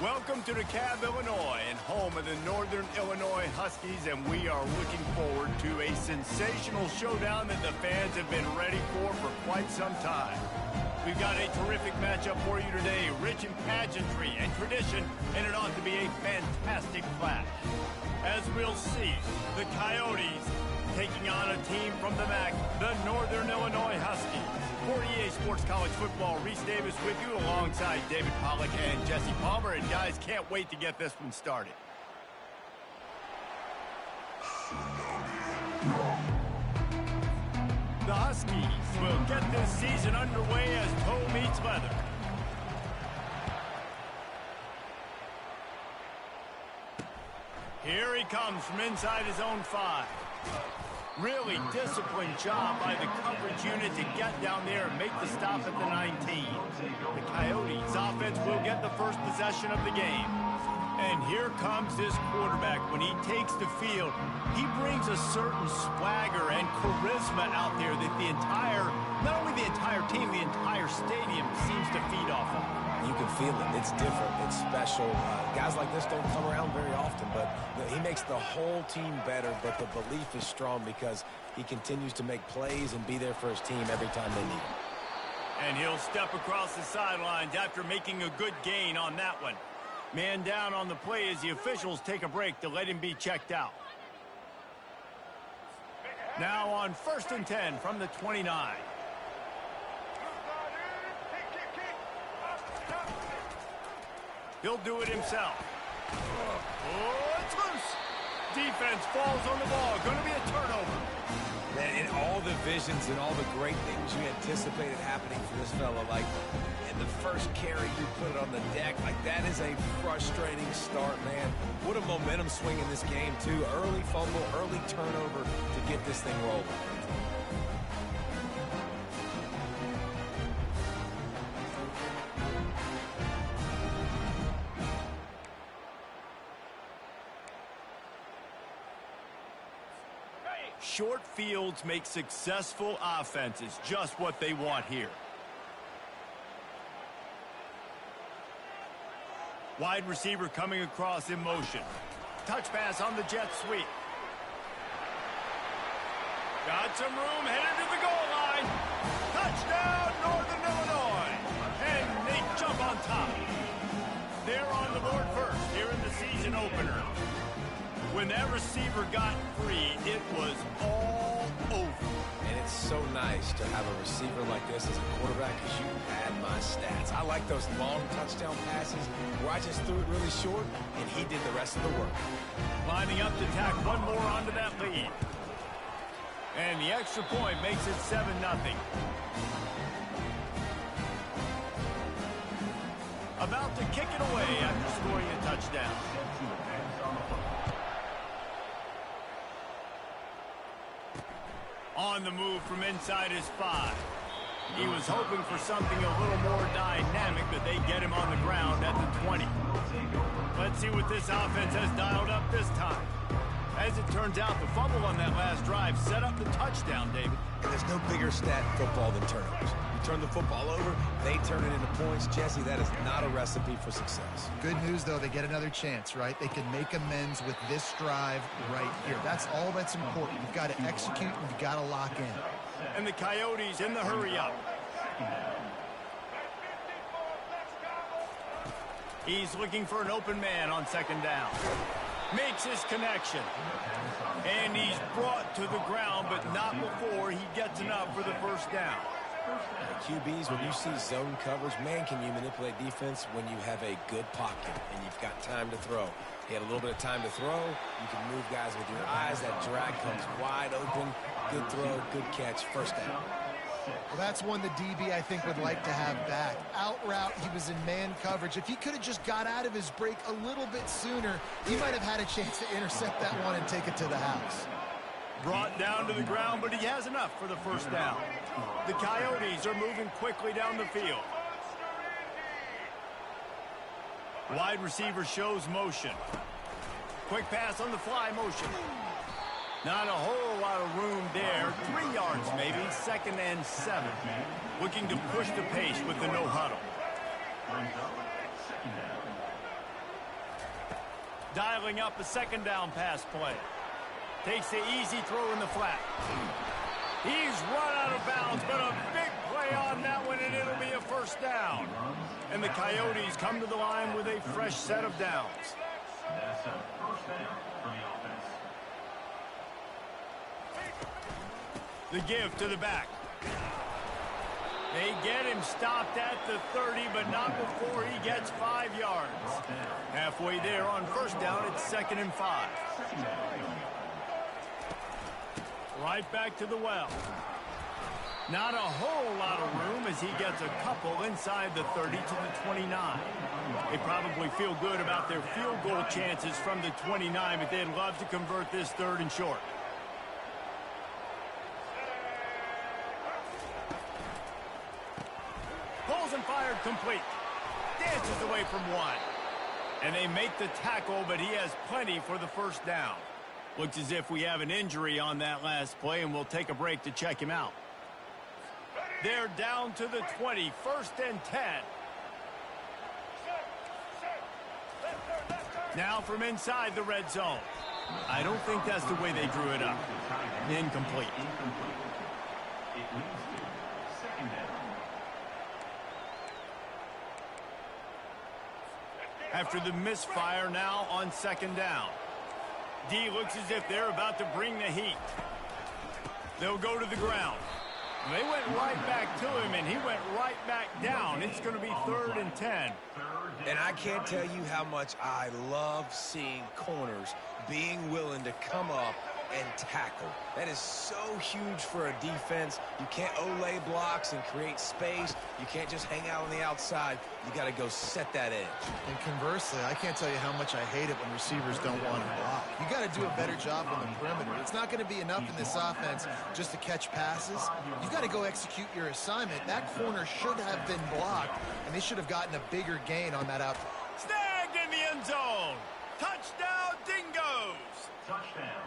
Welcome to DeKalb, Illinois, and home of the Northern Illinois Huskies, and we are looking forward to a sensational showdown that the fans have been ready for quite some time. We've got a terrific matchup for you today, rich in pageantry and tradition, and it ought to be a fantastic clash. As we'll see, the Coyotes taking on a team from the MAC, the Northern Illinois Huskies. For EA Sports College Football, Reese Davis with you alongside David Pollack and Jesse Palmer. And guys, can't wait to get this one started. The Huskies will get this season underway as toe meets leather. Here he comes from inside his own 5. Really disciplined job by the coverage unit to get down there and make the stop at the 19. The Coyotes offense will get the first possession of the game. And here comes this quarterback. When he takes the field, he brings a certain swagger and charisma out there that not only the entire team, the entire stadium seems to feed off of. You can feel it. It's different. It's special. Guys like this don't come around very often, but he makes the whole team better, but the belief is strong because he continues to make plays and be there for his team every time they need him. And he'll step across the sidelines after making a good gain on that one. Man down on the play as the officials take a break to let him be checked out. Now on 1st and 10 from the 29. He'll do it himself. Oh, it's loose. Defense falls on the ball. Going to be a turnover. Man, in all the visions and all the great things you anticipated happening for this fella, like in the first carry you put it on the deck, like that is a frustrating start, man. What a momentum swing in this game, too. Early fumble, early turnover to get this thing rolling. Short fields make successful offenses just what they want here. Wide receiver coming across in motion. Touch pass on the jet sweep. Got some room, headed to the goal line. Touchdown, Northern Illinois. And they jump on top. They're on the board first here in the season opener. When that receiver got free, it was all over. And it's so nice to have a receiver like this as a quarterback because you pad my stats. I like those long touchdown passes where I just threw it really short and he did the rest of the work. Lining up to tack one more onto that lead. And the extra point makes it 7-0. About to kick it away after scoring a touchdown. On the move from inside his 5. He was hoping for something a little more dynamic, but they get him on the ground at the 20. Let's see what this offense has dialed up this time. As it turns out, the fumble on that last drive set up the touchdown, David. And there's no bigger stat in football than turnovers. You turn the football over, they turn it into points. Jesse, that is not a recipe for success. Good news, though, they get another chance, right? They can make amends with this drive right here. That's all that's important. You've got to execute and you've got to lock in. And the Coyotes in the hurry-up. He's looking for an open man on 2nd down. Makes his connection. And he's brought to the ground, but not before he gets enough for the 1st down. QBs, when you see zone coverage, man, can you manipulate defense when you have a good pocket and you've got time to throw. He had a little bit of time to throw. You can move guys with your eyes. That drag comes wide open. Good throw, good catch, 1st down. Well, that's one the DB, I think, would like to have back. Out route, he was in man coverage. If he could have just got out of his break a little bit sooner, he might have had a chance to intercept that one and take it to the house. Brought down to the ground, but he has enough for the 1st down. The Coyotes are moving quickly down the field. Wide receiver shows motion. Quick pass on the fly motion. Not a whole lot of room there. 3 yards maybe, 2nd and 7. Looking to push the pace with the no huddle. Dialing up a second down pass play. Takes the easy throw in the flat. He's run out of bounds, but a big play on that one, and it'll be a first down. And the Coyotes come to the line with a fresh set of downs. That's a first down for the offense. The give to the back. They get him stopped at the 30, but not before he gets 5 yards. Halfway there on first down, it's 2nd and 5. Right back to the well. Not a whole lot of room as he gets a couple inside the 30 to the 29. They probably feel good about their field goal chances from the 29, but they'd love to convert this 3rd and short. Pulls and fired complete. Dances away from one. And they make the tackle, but he has plenty for the first down. Looks as if we have an injury on that last play, and we'll take a break to check him out. They're down to the 20, 1st and 10. Now from inside the red zone. I don't think that's the way they drew it up. Incomplete. It leads to 2nd down. After the misfire, now on 2nd down. D looks as if they're about to bring the heat. They'll go to the ground. They went right back to him, and he went right back down. It's going to be 3rd and 10. And I can't tell you how much I love seeing corners being willing to come up and tackle. That is so huge for a defense. You can't olay blocks and create space. You can't just hang out on the outside. You got to go set that edge. And conversely, I can't tell you how much I hate it when receivers don't want to block. You got to do a better job on the perimeter. It's not going to be enough in this offense just to catch passes. You've got to go execute your assignment. That corner should have been blocked, and they should have gotten a bigger gain on that out. Snagged in the end zone. Touchdown, Dingoes. Touchdown.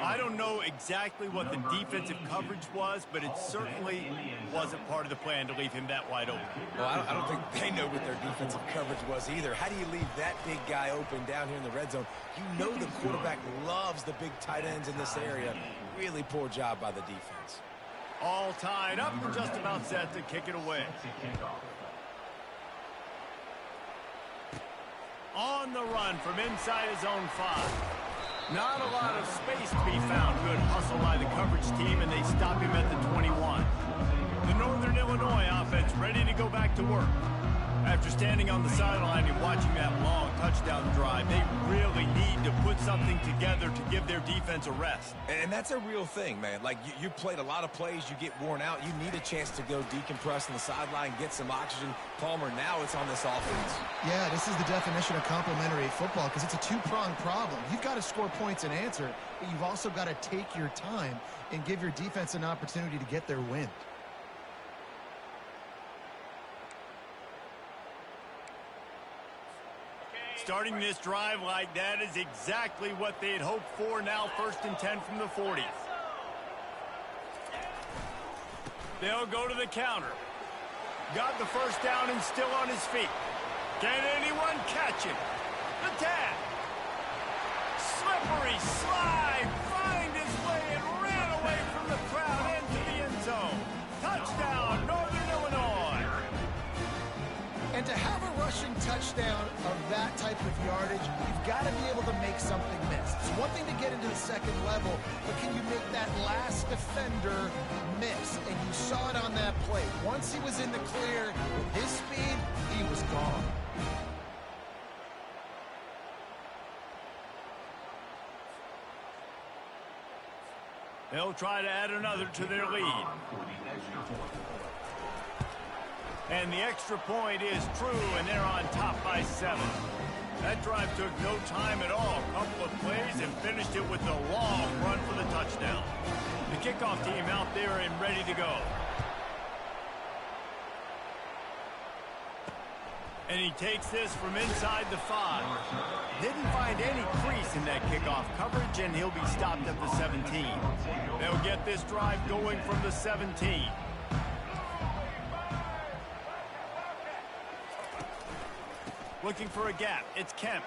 I don't know exactly what the defensive coverage was, but it certainly wasn't part of the plan to leave him that wide open. Well, I don't think they know what their defensive coverage was either. How do you leave that big guy open down here in the red zone? You know the quarterback loves the big tight ends in this area. Really poor job by the defense. All tied up and just about set to kick it away. On the run from inside his own 5. Not a lot of space to be found. Good hustle by the coverage team, and they stop him at the 21. The Northern Illinois offense ready to go back to work. After standing on the sideline and watching that long touchdown drive, they really need to put something together to give their defense a rest. And that's a real thing, man. Like, you played a lot of plays, you get worn out. You need a chance to go decompress on the sideline, get some oxygen. Palmer, now it's on this offense. Yeah, this is the definition of complementary football because it's a two-pronged problem. You've got to score points and answer, but you've also got to take your time and give your defense an opportunity to get their wind. Starting this drive like that is exactly what they'd hoped for. Now 1st and 10 from the 40. They'll go to the counter. Got the first down and still on his feet. Can anyone catch him? The tag. Slippery slide. Find his way and ran away from the crowd into the end zone. Touchdown, Northern Illinois. And to have a rushing touchdown of that type of yardage, you've got to be able to make something miss. It's one thing to get into the second level, but can you make that last defender miss? And you saw it on that play. Once he was in the clear, with his speed, he was gone. They'll try to add another to their lead. And the extra point is true, and they're on top by 7. That drive took no time at all. A couple of plays and finished it with a long run for the touchdown. The kickoff team out there and ready to go. And he takes this from inside the 5. Didn't find any crease in that kickoff coverage, and he'll be stopped at the 17. They'll get this drive going from the 17. Looking for a gap. It's Kemp.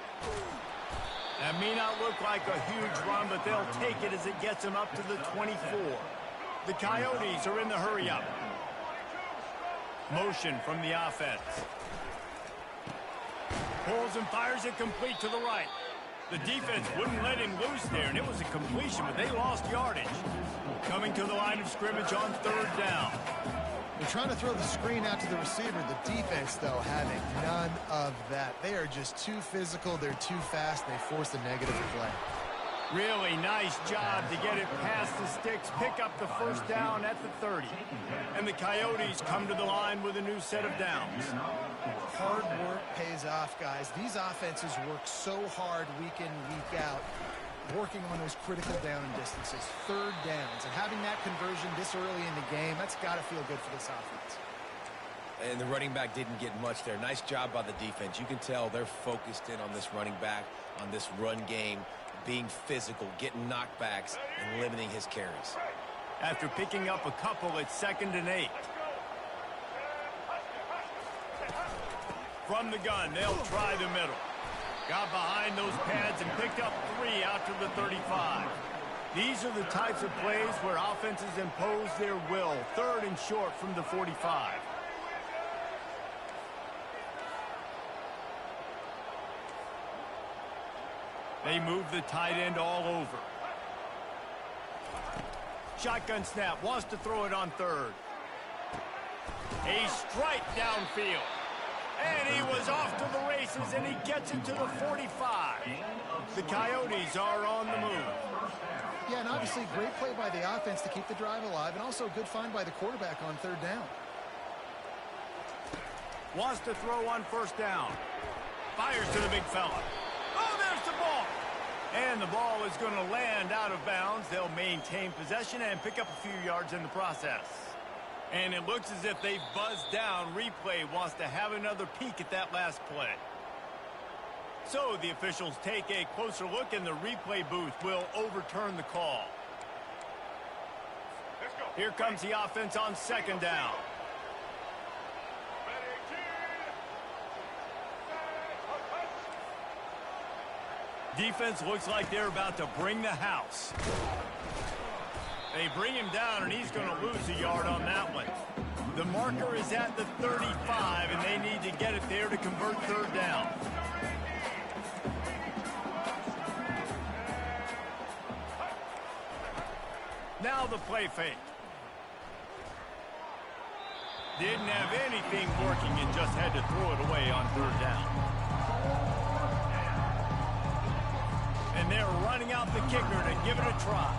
That may not look like a huge run, but they'll take it as it gets them up to the 24. The Coyotes are in the hurry-up. Motion from the offense. Pulls and fires it complete to the right. The defense wouldn't let him loose there, and it was a completion, but they lost yardage. Coming to the line of scrimmage on third down. They're trying to throw the screen out to the receiver. The defense, though, having none of that. They are just too physical. They're too fast. They force a negative play. Really nice job to get it past the sticks, pick up the first down at the 30. And the Coyotes come to the line with a new set of downs. Hard work pays off, guys. These offenses work so hard week in, week out, working on those critical down and distances, third downs. And having that conversion this early in the game, that's got to feel good for this offense. And the running back didn't get much there. Nice job by the defense. You can tell they're focused in on this running back, on this run game, being physical, getting knockbacks, and limiting his carries. After picking up a couple, it's 2nd and 8. From the gun, they'll try the middle. Got behind those pads and picked up 3 out to the 35. These are the types of plays where offenses impose their will. 3rd and short from the 45. They move the tight end all over. Shotgun snap, wants to throw it on 3rd. A strike downfield. And he was off to the races, and he gets it to the 45. The Coyotes are on the move. Yeah, and obviously great play by the offense to keep the drive alive, and also a good find by the quarterback on 3rd down. Wants to throw on 1st down. Fires to the big fella. Oh, there's the ball. And the ball is going to land out of bounds. They'll maintain possession and pick up a few yards in the process. And it looks as if they've buzzed down. Replay wants to have another peek at that last play. So the officials take a closer look, and the replay booth will overturn the call. Here comes the offense on 2nd down. Defense looks like they're about to bring the house. They bring him down, and he's going to lose a yard on that one. The marker is at the 35, and they need to get it there to convert 3rd down. Now the play fake. Didn't have anything working and just had to throw it away on 3rd down. And they're running out the kicker to give it a try.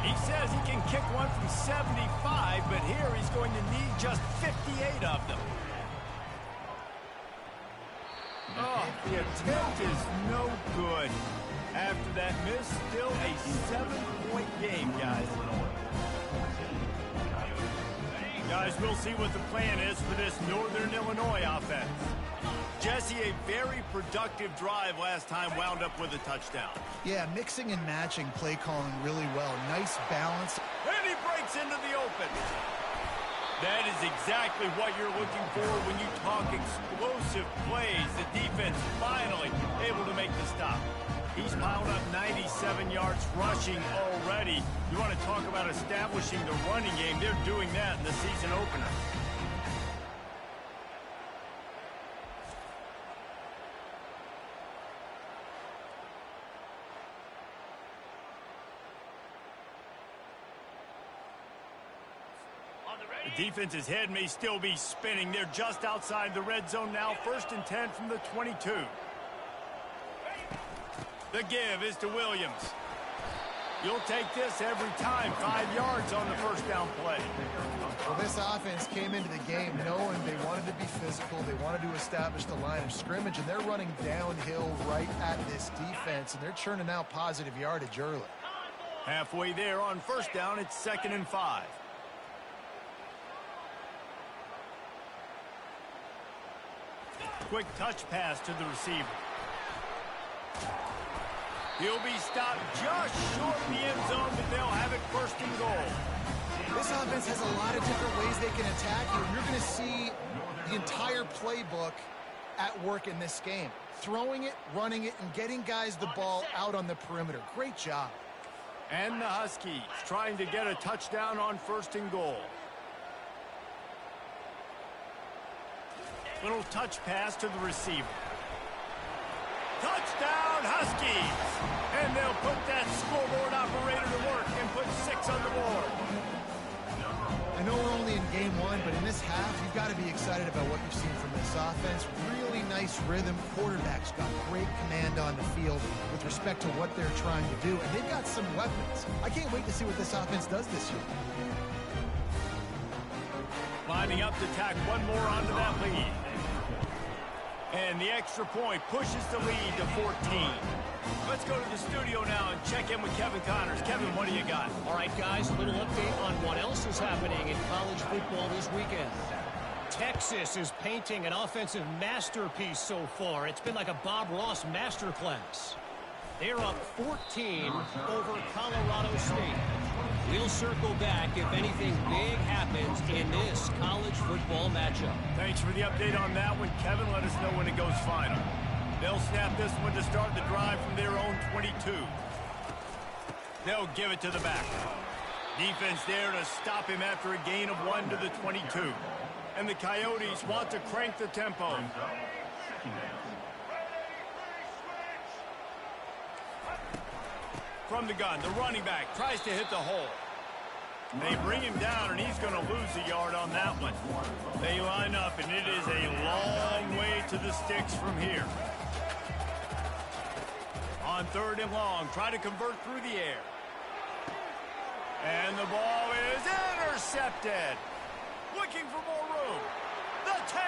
He says he can kick one from 75, but here he's going to need just 58 of them. Oh, the attempt is no good. After that miss, still a 7-point game, guys. Guys, we'll see what the plan is for this Northern Illinois offense. Jesse, a very productive drive last time, wound up with a touchdown. Yeah, mixing and matching play calling really well. Nice balance. And he breaks into the open. That is exactly what you're looking for when you talk explosive plays. The defense finally able to make the stop. He's piled up 97 yards rushing already. You want to talk about establishing the running game. They're doing that in the season opener. The defense's head may still be spinning. They're just outside the red zone now. 1st and 10 from the 22. The give is to Williams. You'll take this every time. 5 yards on the 1st down play. Well, this offense came into the game knowing they wanted to be physical. They wanted to establish the line of scrimmage, and they're running downhill right at this defense, and they're churning out positive yardage early. Halfway there on 1st down, it's 2nd and 5. Quick touch pass to the receiver. He'll be stopped just short of the end zone, but they'll have it 1st and goal. This offense has a lot of different ways they can attack you. You're going to see the entire playbook at work in this game. Throwing it, running it, and getting guys the ball out on the perimeter. Great job. And the Huskies trying to get a touchdown on 1st and goal. Little touch pass to the receiver. Touchdown, Huskies! And they'll put that scoreboard operator to work and put 6 on the board. I know we're only in game 1, but in this half, you've got to be excited about what you've seen from this offense. Really nice rhythm. Quarterback's got great command on the field with respect to what they're trying to do, and they've got some weapons. I can't wait to see what this offense does this year. Lining up to tack one more onto that lead. And the extra point pushes the lead to 14. Let's go to the studio now and check in with Kevin Connors. Kevin, what do you got? All right, guys, a little update on what else is happening in college football this weekend. Texas is painting an offensive masterpiece so far. It's been like a Bob Ross masterclass. They're up 14 over Colorado State. We'll circle back if anything big happens in this college football matchup. Thanks for the update on that one, Kevin. Let us know when it goes final. They'll snap this one to start the drive from their own 22. They'll give it to the back. Defense there to stop him after a gain of 1 to the 22. And the Coyotes want to crank the tempo. From the gun, the running back tries to hit the hole. They bring him down, and he's going to lose a yard on that one. They line up, and it is a long way to the sticks from here. On 3rd and long, try to convert through the air. And the ball is intercepted. Looking for more room. The 10.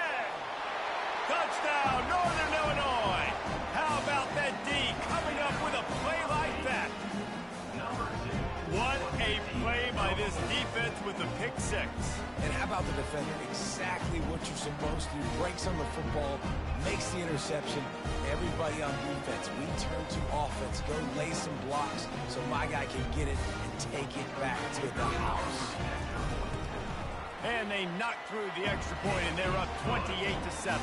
Touchdown, Northern Illinois. How about that D coming up with a play like that? What a play by this defense with the pick 6. And how about the defender? Exactly what you're supposed to do. Breaks on the football, makes the interception. Everybody on defense, we turn to offense. Go lay some blocks so my guy can get it and take it back to the house. And they knock through the extra point, and they're up 28-7.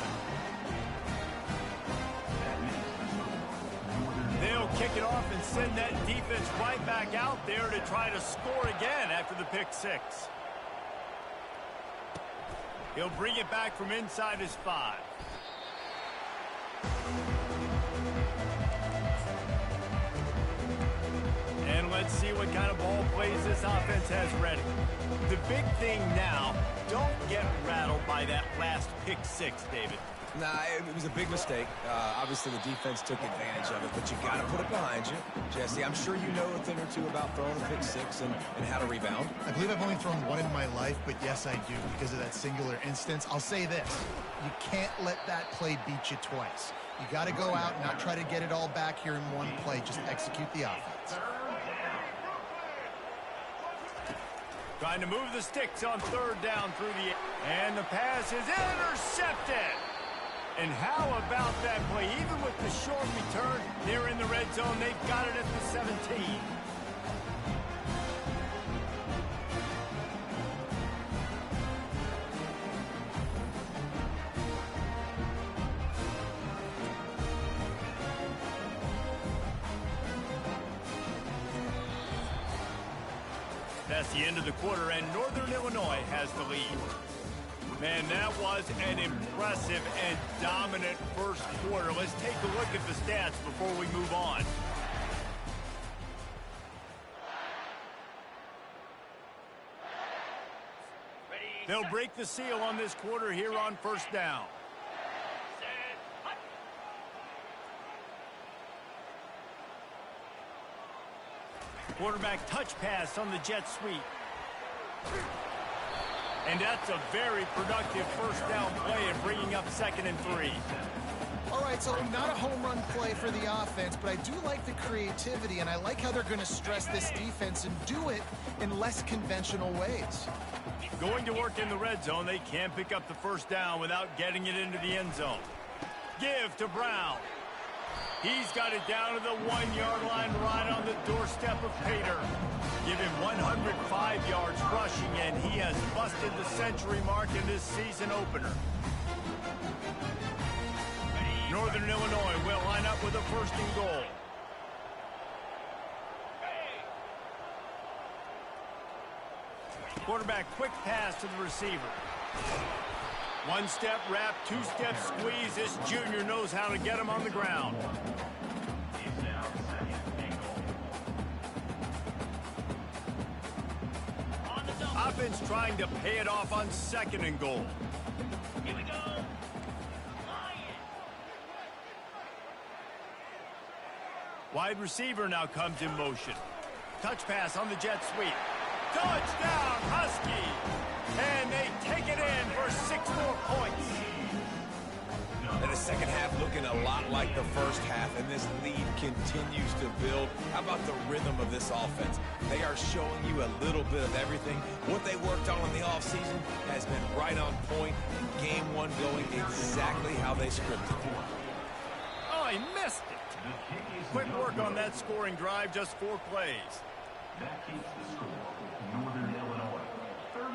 They'll kick it off and send that defense right back out there to try to score again after the pick 6. He'll bring it back from inside his 5. And let's see what kind of ball plays this offense has ready. The big thing now, don't get rattled by that last pick 6, David. Nah, it was a big mistake. Obviously, the defense took advantage of it, but you got to put it behind you. Jesse, I'm sure you know a thing or two about throwing a pick 6 and how to rebound. I believe I've only thrown one in my life, but yes, I do because of that singular instance. I'll say this. You can't let that play beat you twice. You got to go out and not try to get it all back here in one play. Just execute the offense. Trying to move the sticks on 3rd down through the air. And the pass is intercepted. And how about that play? Even with the short return, they're in the red zone. They've got it at the 17. That's the end of the quarter, and Northern Illinois has the lead. Man, that was an impressive and dominant first quarter. Let's take a look at the stats before we move on. They'll break the seal on this quarter here on 1st down. Quarterback touch pass on the jet sweep. And that's a very productive 1st down play and bringing up 2nd and 3. All right, so not a home run play for the offense, but I do like the creativity, and I like how they're going to stress this defense and do it in less conventional ways. Going to work in the red zone, they can't pick up the 1st down without getting it into the end zone. Give to Brown. He's got it down to the 1-yard line right on the doorstep of Pater. Give him 105 yards rushing, and he has busted the century mark in this season opener. Northern Illinois will line up with a first and goal. Quarterback quick pass to the receiver. One step wrap, two step squeeze. This junior knows how to get him on the ground. Offense trying to pay it off on second and goal. Here we go. Wide receiver now comes in motion. Touch pass on the jet sweep. Touchdown, Husky! And they take it in for 6 more points. And the second half looking a lot like the first half, and this lead continues to build. How about the rhythm of this offense? They are showing you a little bit of everything. What they worked on in the offseason has been right on point. Game one going exactly how they scripted. Oh, he missed it. Quick work on that scoring drive, just 4 plays. That keeps the score. Northern Illinois, 34.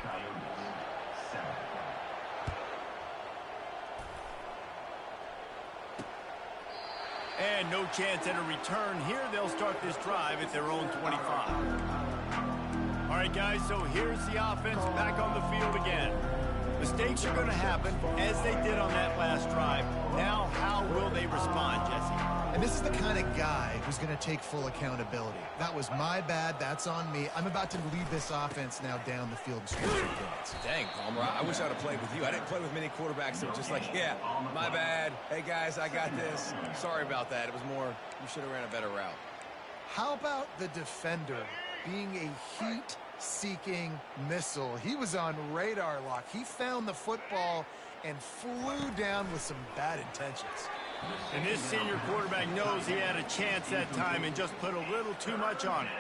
Coyotes, 7. And no chance at a return here. They'll start this drive at their own 25. All right, guys, so here's the offense back on the field again. Mistakes are going to happen, as they did on that last drive. Now, how will they respond, Jesse? And this is the kind of guy who's going to take full accountability. That was my bad. That's on me. I'm about to lead this offense now down the field and score some points. Dang, Palmer, I wish I'd have played with you. I didn't play with many quarterbacks that were just like, yeah, my bad. Hey, guys, I got this. Sorry about that. It was more, you should have ran a better route. How about the defender being a heat-seeking missile? He was on radar lock. He found the football and flew down with some bad intentions. And this senior quarterback knows he had a chance that time and just put a little too much on it.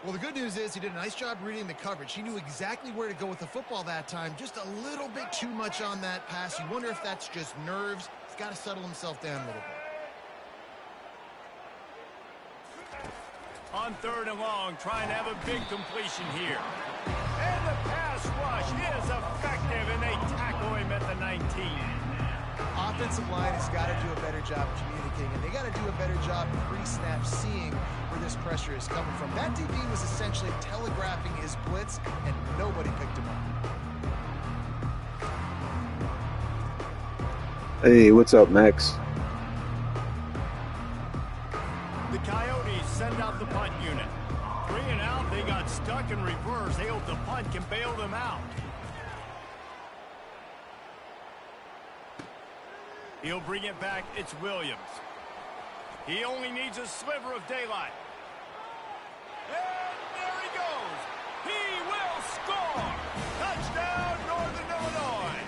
Well, the good news is he did a nice job reading the coverage. He knew exactly where to go with the football that time. Just a little bit too much on that pass. You wonder if that's just nerves. He's got to settle himself down a little bit. On third and long, trying to have a big completion here. And the pass rush is effective, and they tackle him at the 19. Offensive line has got to do a better job communicating, and they got to do a better job pre-snap seeing where this pressure is coming from. That DB was essentially telegraphing his blitz, and nobody picked him up. Hey, what's up, Max? The Coyotes send out the punt unit. 3 and out, they got stuck in reverse. They hope the punt can bail them out. He'll bring it back. It's Williams. He only needs a sliver of daylight. And there he goes. He will score. Touchdown, Northern Illinois.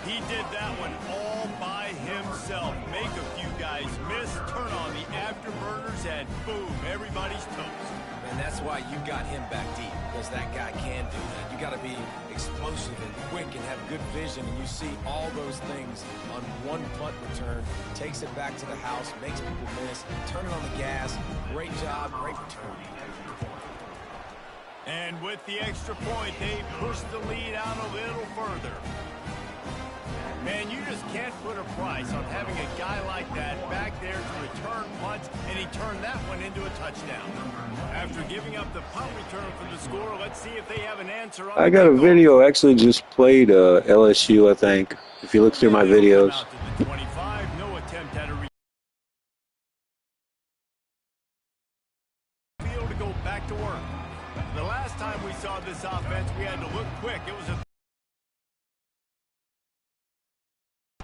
He did that one all by himself. Make a few guys miss, turn on the afterburners, and boom, everybody's toast. And that's why you got him back deep, because that guy can do that. You got to be explosive and quick and have good vision, and you see all those things on one punt return. Takes it back to the house, makes people miss, turning on the gas. Great job, great return. And with the extra point, they push the lead out a little further. Man, you just can't put a price on having a guy like that back there to return punts, and he turned that one into a touchdown. After giving up the punt return for the score, let's see if they have an answer on I got a video actually just played LSU, I think, if you look through my videos. Out to the 25, no attempt at a field to go back to work. The last time we saw this offense, we had to look quick. It was a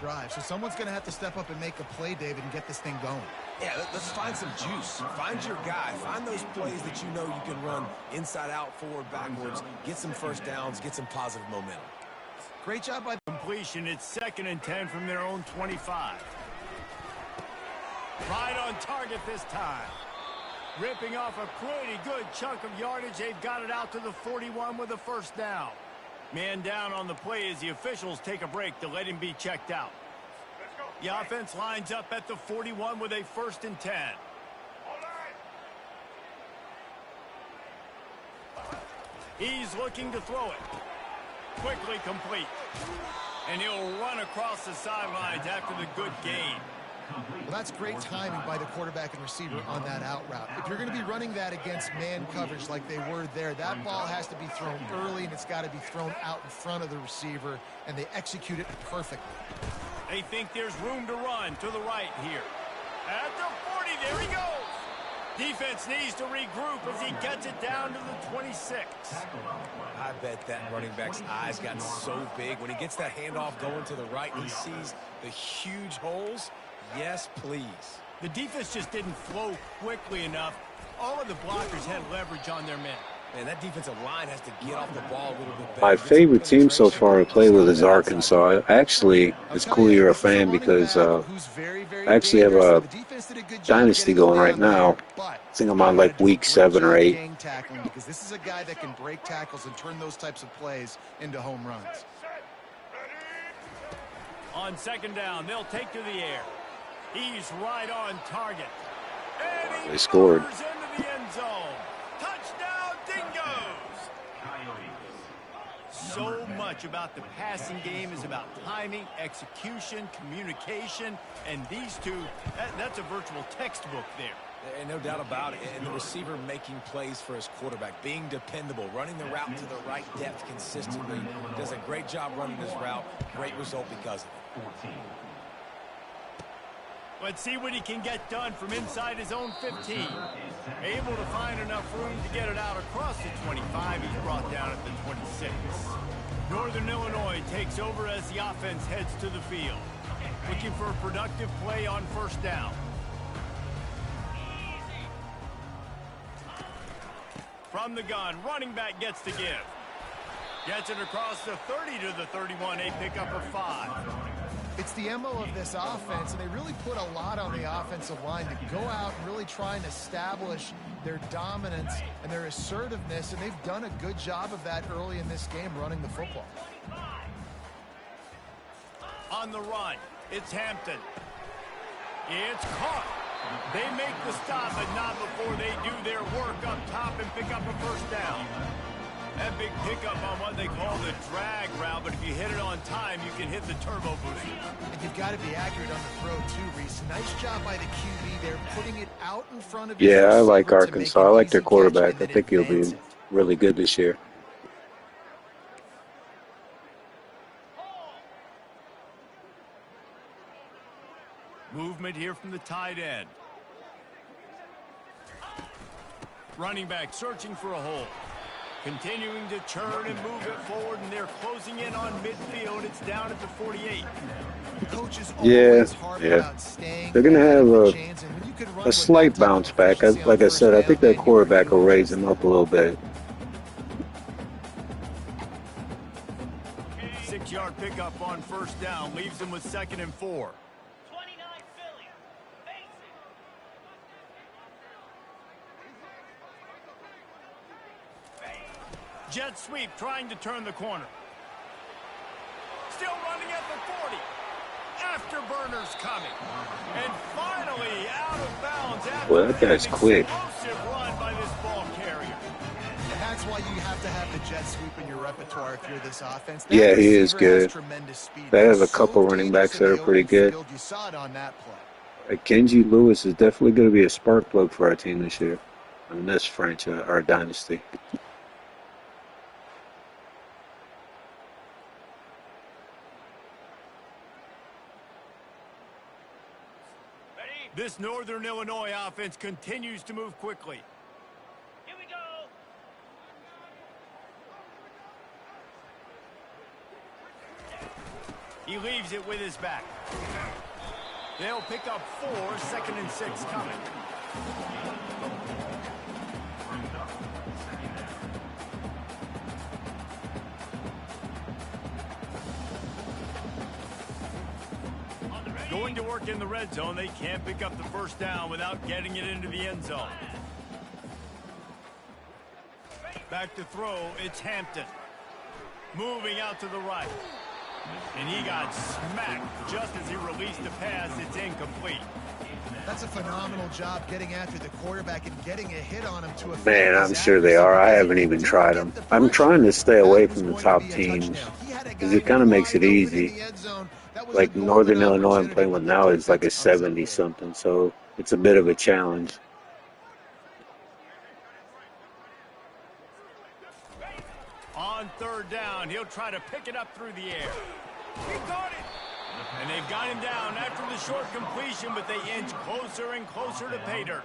drive. So someone's going to have to step up and make a play, David, and get this thing going. Yeah, let's find some juice. Find your guy. Find those plays that you know you can run inside out, forward, backwards. Get some first downs. Get some positive momentum. Great job by completion. It's 2nd and 10 from their own 25. Right on target this time. Ripping off a pretty good chunk of yardage. They've got it out to the 41 with a first down. Man down on the play as the officials take a break to let him be checked out. The offense lines up at the 41 with a 1st and 10. He's looking to throw it. Quickly complete. And he'll run across the sidelines after the good gain. Well, that's great timing by the quarterback and receiver on that out route. If you're going to be running that against man coverage like they were there, that ball has to be thrown early, and it's got to be thrown out in front of the receiver, and they execute it perfectly. They think there's room to run to the right here. At the 40, there he goes. Defense needs to regroup as he gets it down to the 26. I bet that running back's eyes got so big. When he gets that handoff going to the right, he sees the huge holes. Yes, please. The defense just didn't flow quickly enough. All of the blockers had leverage on their men. Man, that defensive line has to get off the ball a little bit better. My favorite team so far to play with is Arkansas. Actually, it's cool you're a fan because I actually have a Dynasty going right now. I think I'm on like week 7 or 8. Because this is a guy that can break tackles and turn those types of plays into home runs. On second down, they'll take to the air. He's right on target. And he They scored. into the end zone. Touchdown, Dingoes! So much about the passing game is about timing, execution, communication, and these two, that's a virtual textbook there. And no doubt about it. And the receiver making plays for his quarterback, being dependable, running the route to the right depth consistently. Does a great job running this route. Great result because of it. Let's see what he can get done from inside his own 15. Able to find enough room to get it out across the 25. He's brought down at the 26. Northern Illinois takes over as the offense heads to the field. Looking for a productive play on first down. From the gun, running back gets to give. Gets it across the 30 to the 31, a pickup of 5. It's the MO of this offense, and they really put a lot on the offensive line to go out and really try and establish their dominance and their assertiveness, and they've done a good job of that early in this game running the football. On the run, it's Hampton. It's caught. They make the stop, but not before they do their work up top and pick up a first down. That big pickup on what they call the drag route, but if you hit it on time, you can hit the turbo boost. And you've got to be accurate on the throw, too, Reese. Nice job by the QB there, putting it out in front of Yeah, I like Arkansas. I like their quarterback. I think he'll be really good this year. Movement here from the tight end. Running back searching for a hole. Continuing to churn and move it forward, and they're closing in on midfield. It's down at the 48. Yeah. They're going to have a slight bounce back. Like I said, I think that quarterback will raise him up a little bit. 6-yard pickup on first down leaves them with 2nd and 4. Jet sweep trying to turn the corner. Still running at the 40. Afterburners coming. And finally out of bounds after Well, that guy's quick. explosive run by this ball carrier. And that's why you have to have the jet sweep in your repertoire if you're this offense. Yeah, he is good. They have a couple running backs that are pretty good. You saw it on that play. Kenji Lewis is definitely going to be a spark plug for our team this year. I mean, this franchise, our dynasty. This Northern Illinois offense continues to move quickly. Here we go. He leaves it with his back. They'll pick up 4, 2nd and 6 coming. Going to work in the red zone. They can't pick up the first down without getting it into the end zone. Back to throw, it's Hampton. Moving out to the right. And he got smacked just as he released the pass. It's incomplete. That's a phenomenal job getting after the quarterback and getting a hit on him to a Man, I'm sure they are. I haven't even tried them. I'm trying to stay away from the top teams. because it kind of makes it easy. Like Northern Illinois I'm playing with now is like a 70-something, so it's a bit of a challenge. On third down, he'll try to pick it up through the air. He caught it. And they've got him down after the short completion, but they inch closer and closer to pay dirt.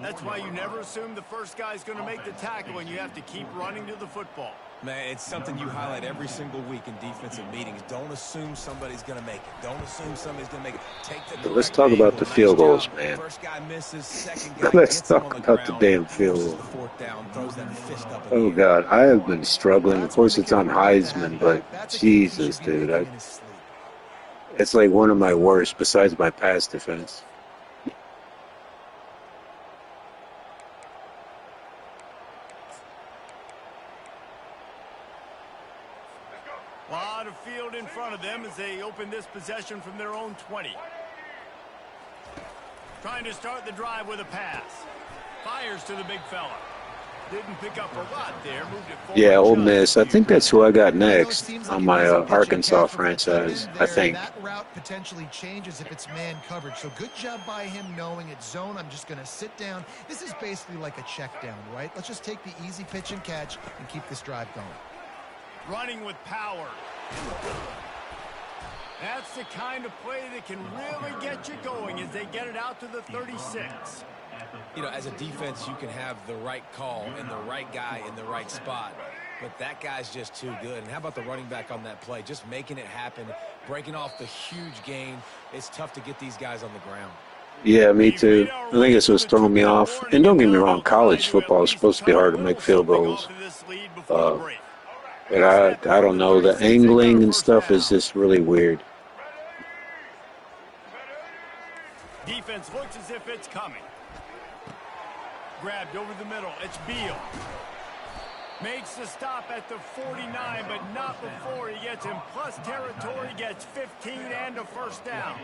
That's why you never assume the first guy's going to make the tackle, and you have to keep running to the football. Man, it's something you highlight every single week in defensive meetings. Don't assume somebody's going to make it. Don't assume somebody's going to make it. Take the Let's talk about the field goals, man. First guy misses, second guy Let's gets him talk on about the ground, damn field loses goal. the fourth down, throws that fist up in Oh, the air. God. I have been struggling. Of course, it's on Heisman, but Jesus, dude. It's like one of my worst besides my pass defense. A lot of field in front of them as they open this possession from their own 20. Trying to start the drive with a pass. Fires to the big fella. Didn't pick up a lot there. Moved it forward. Yeah, Ole Miss. I think that's who I got next on my Arkansas franchise, I think. That route potentially changes if it's man coverage. So good job by him knowing it's zone. I'm just going to sit down. This is basically like a check down, right? Let's just take the easy pitch and catch and keep this drive going. Running with power. That's the kind of play that can really get you going as they get it out to the 36. You know, as a defense, you can have the right call and the right guy in the right spot. But that guy's just too good. And how about the running back on that play? Just making it happen, breaking off the huge gain. It's tough to get these guys on the ground. Yeah, me too. I think it's what's throwing me off. And don't get me wrong, college football is supposed to be hard to make field goals. But I don't know. The angling and stuff is just really weird. Defense looks as if it's coming. Grabbed over the middle. It's Beal. Makes the stop at the 49, but not before he gets in plus territory, gets 15 and a first down.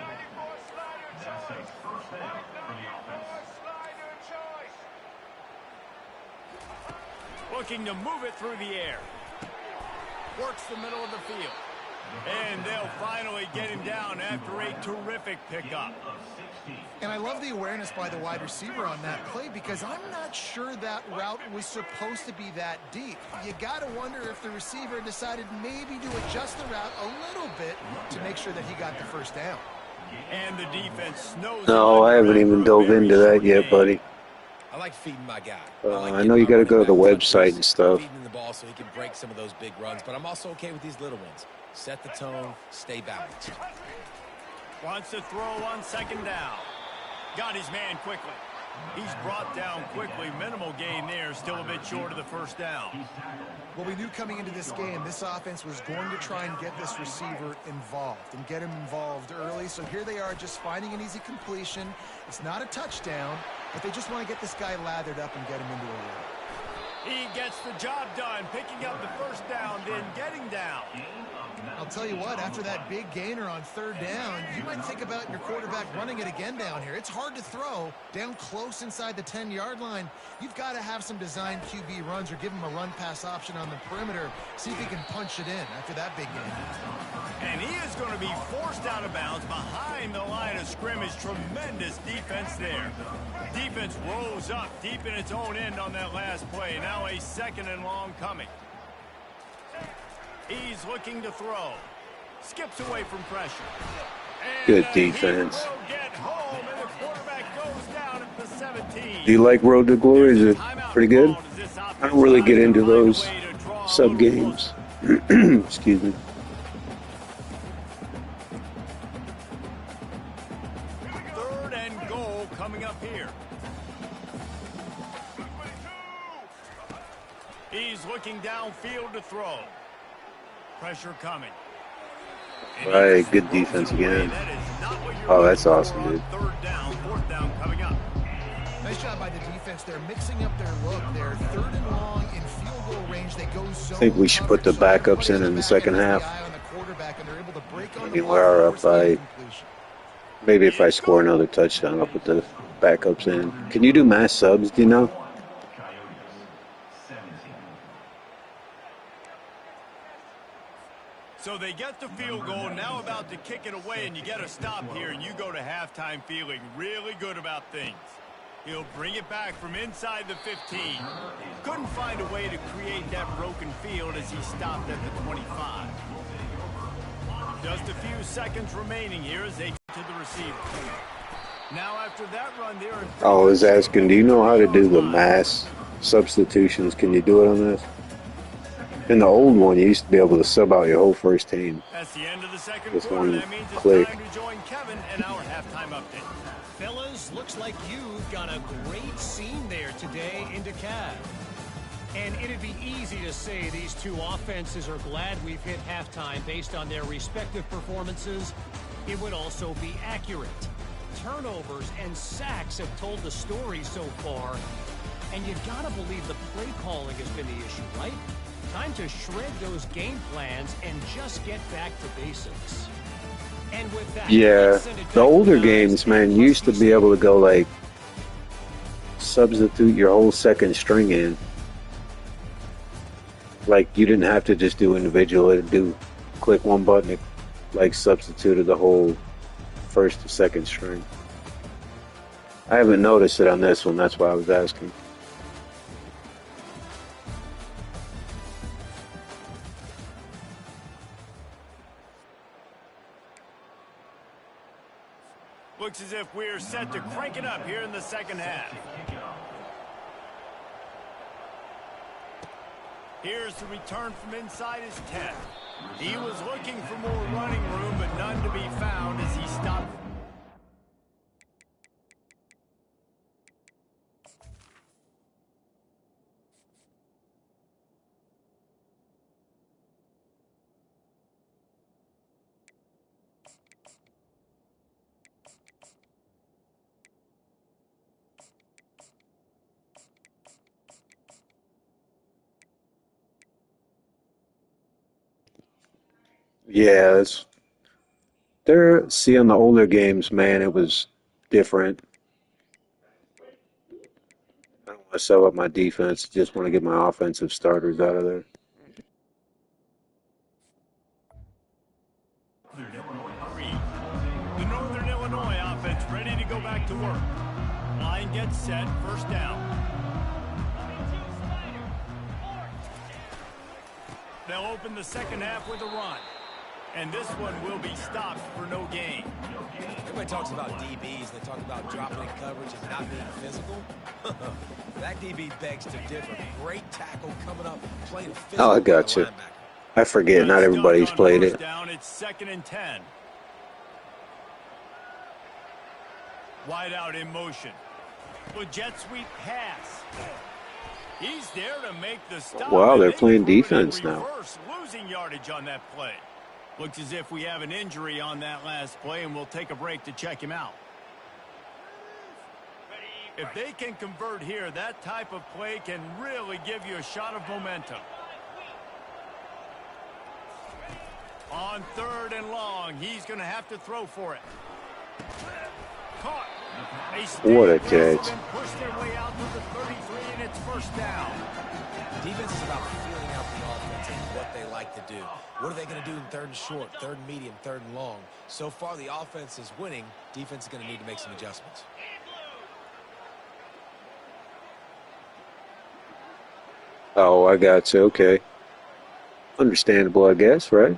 Looking to move it through the air. Works the middle of the field. And they'll finally get him down after a terrific pickup. And I love the awareness by the wide receiver on that play because I'm not sure that route was supposed to be that deep. You got to wonder if the receiver decided maybe to adjust the route a little bit to make sure that he got the first down. And the defense knows. No, I haven't even dove into that yet, buddy. I like feeding my guy. I know you got to go to the website and stuff. Feeding the ball so he can break some of those big runs, but I'm also okay with these little ones. Set the tone, stay balanced. Wants to throw on second down. Got his man quickly. He's brought down quickly. Minimal gain there. Still a bit short of the first down. Well, we knew coming into this game, this offense was going to try and get this receiver involved and get him involved early. So here they are just finding an easy completion. It's not a touchdown, but they just want to get this guy lathered up and get him into a rhythm. He gets the job done, picking up the first down, then getting down. I'll tell you what, after that big gainer on third down, you might think about your quarterback running it again down here. It's hard to throw down close inside the 10-yard line. You've got to have some designed QB runs or give him a run-pass option on the perimeter. See if he can punch it in after that big gain. And he is going to be forced out of bounds behind the line of scrimmage. Tremendous defense there. Defense rose up deep in its own end on that last play. Now a second and long coming. He's looking to throw. Skips away from pressure. And Good defense. He will get home, and the quarterback goes down at the 17. Do you like Road to Glory? Is it pretty good? I don't really get into those sub-games. Excuse me. Third and goal coming up here. He's looking downfield to throw. Pressure coming. Right, good defense again. Oh, that's awesome, dude. Third down, fourth down coming up. Nice job by the defense. They're mixing up their look. They're third and long in field goal range. They go zone. I think we should put the backups in the second half. I mean, we are up by, maybe if I score another touchdown, I'll put the backups in. Can you do mass subs, do you know? So they get the field goal, now about to kick it away, and you get a stop here, and you go to halftime feeling really good about things. He'll bring it back from inside the 15. Couldn't find a way to create that broken field as he stopped at the 25. Just a few seconds remaining here as they get to the receiver. Now after that run there. I was asking, do you know how to do the mass substitutions? Can you do it on this? In the old one, you used to be able to sub out your whole first team. That's the end of the second This quarter. one That means it's click. time to join Kevin and our halftime update. Fellas, looks like you've got a great scene there today in DeKalb. And it'd be easy to say these two offenses are glad we've hit halftime based on their respective performances. It would also be accurate. Turnovers and sacks have told the story so far. And you gotta believe the play calling has been the issue, right? Time to shred those game plans and just get back to basics. And with that, Yeah, the older games, man, you used to be able to go like substitute your whole second string in. Like you didn't have to just do individual, it'd do click one button, it like substituted the whole first to second string. I haven't noticed it on this one, that's why I was asking. Looks as if we're set to crank it up here in the second half. Here's the return from inside his 10. He was looking for more running room, but none to be found as he stopped. Yeah, it's there. See, on the older games, man, it was different. I don't want to sell up my defense. Just want to get my offensive starters out of there. The Northern Illinois offense ready to go back to work. Line gets set, first down. They'll open the second half with a run. And this one will be stopped for no gain. Everybody talks about DBs. They talk about dropping in coverage and not being physical. That DB begs to differ. Great tackle coming up, playing physical. Oh, I got you. I forget. Not everybody's played it. Down, it's 2nd and 10. Wide out in motion. With jet sweep pass. He's there to make the stop. Wow, they're playing defense now. Losing yardage on that play. Looks as if we have an injury on that last play, and we'll take a break to check him out. If they can convert here, that type of play can really give you a shot of momentum. On 3rd and long, he's going to have to throw for it. Caught. What a catch. Push their way out to the 33, and it's first down. Defense is about feeling out the offense and what they like to do. What are they going to do in 3rd and short, 3rd and medium, 3rd and long? So far, the offense is winning. Defense is going to need to make some adjustments. Oh, I got you. Okay. Understandable, I guess, right?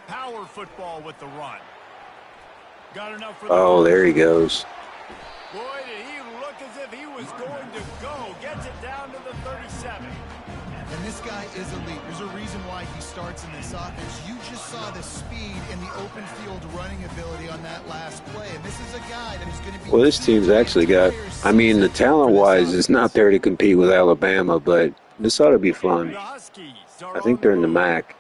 Power football with the run. Got enough for the Oh, there he goes. Boy, did he look as if he was going to go. Gets it down to the 37. And this guy is elite. There's a reason why he starts in this offense. You just saw the speed and the open field running ability on that last play. And this is a guy that is going to be... Well, this team's actually got... I mean, the talent-wise, it's not there to compete with Alabama, but this ought to be fun. The Huskies are I think they're in the MAC.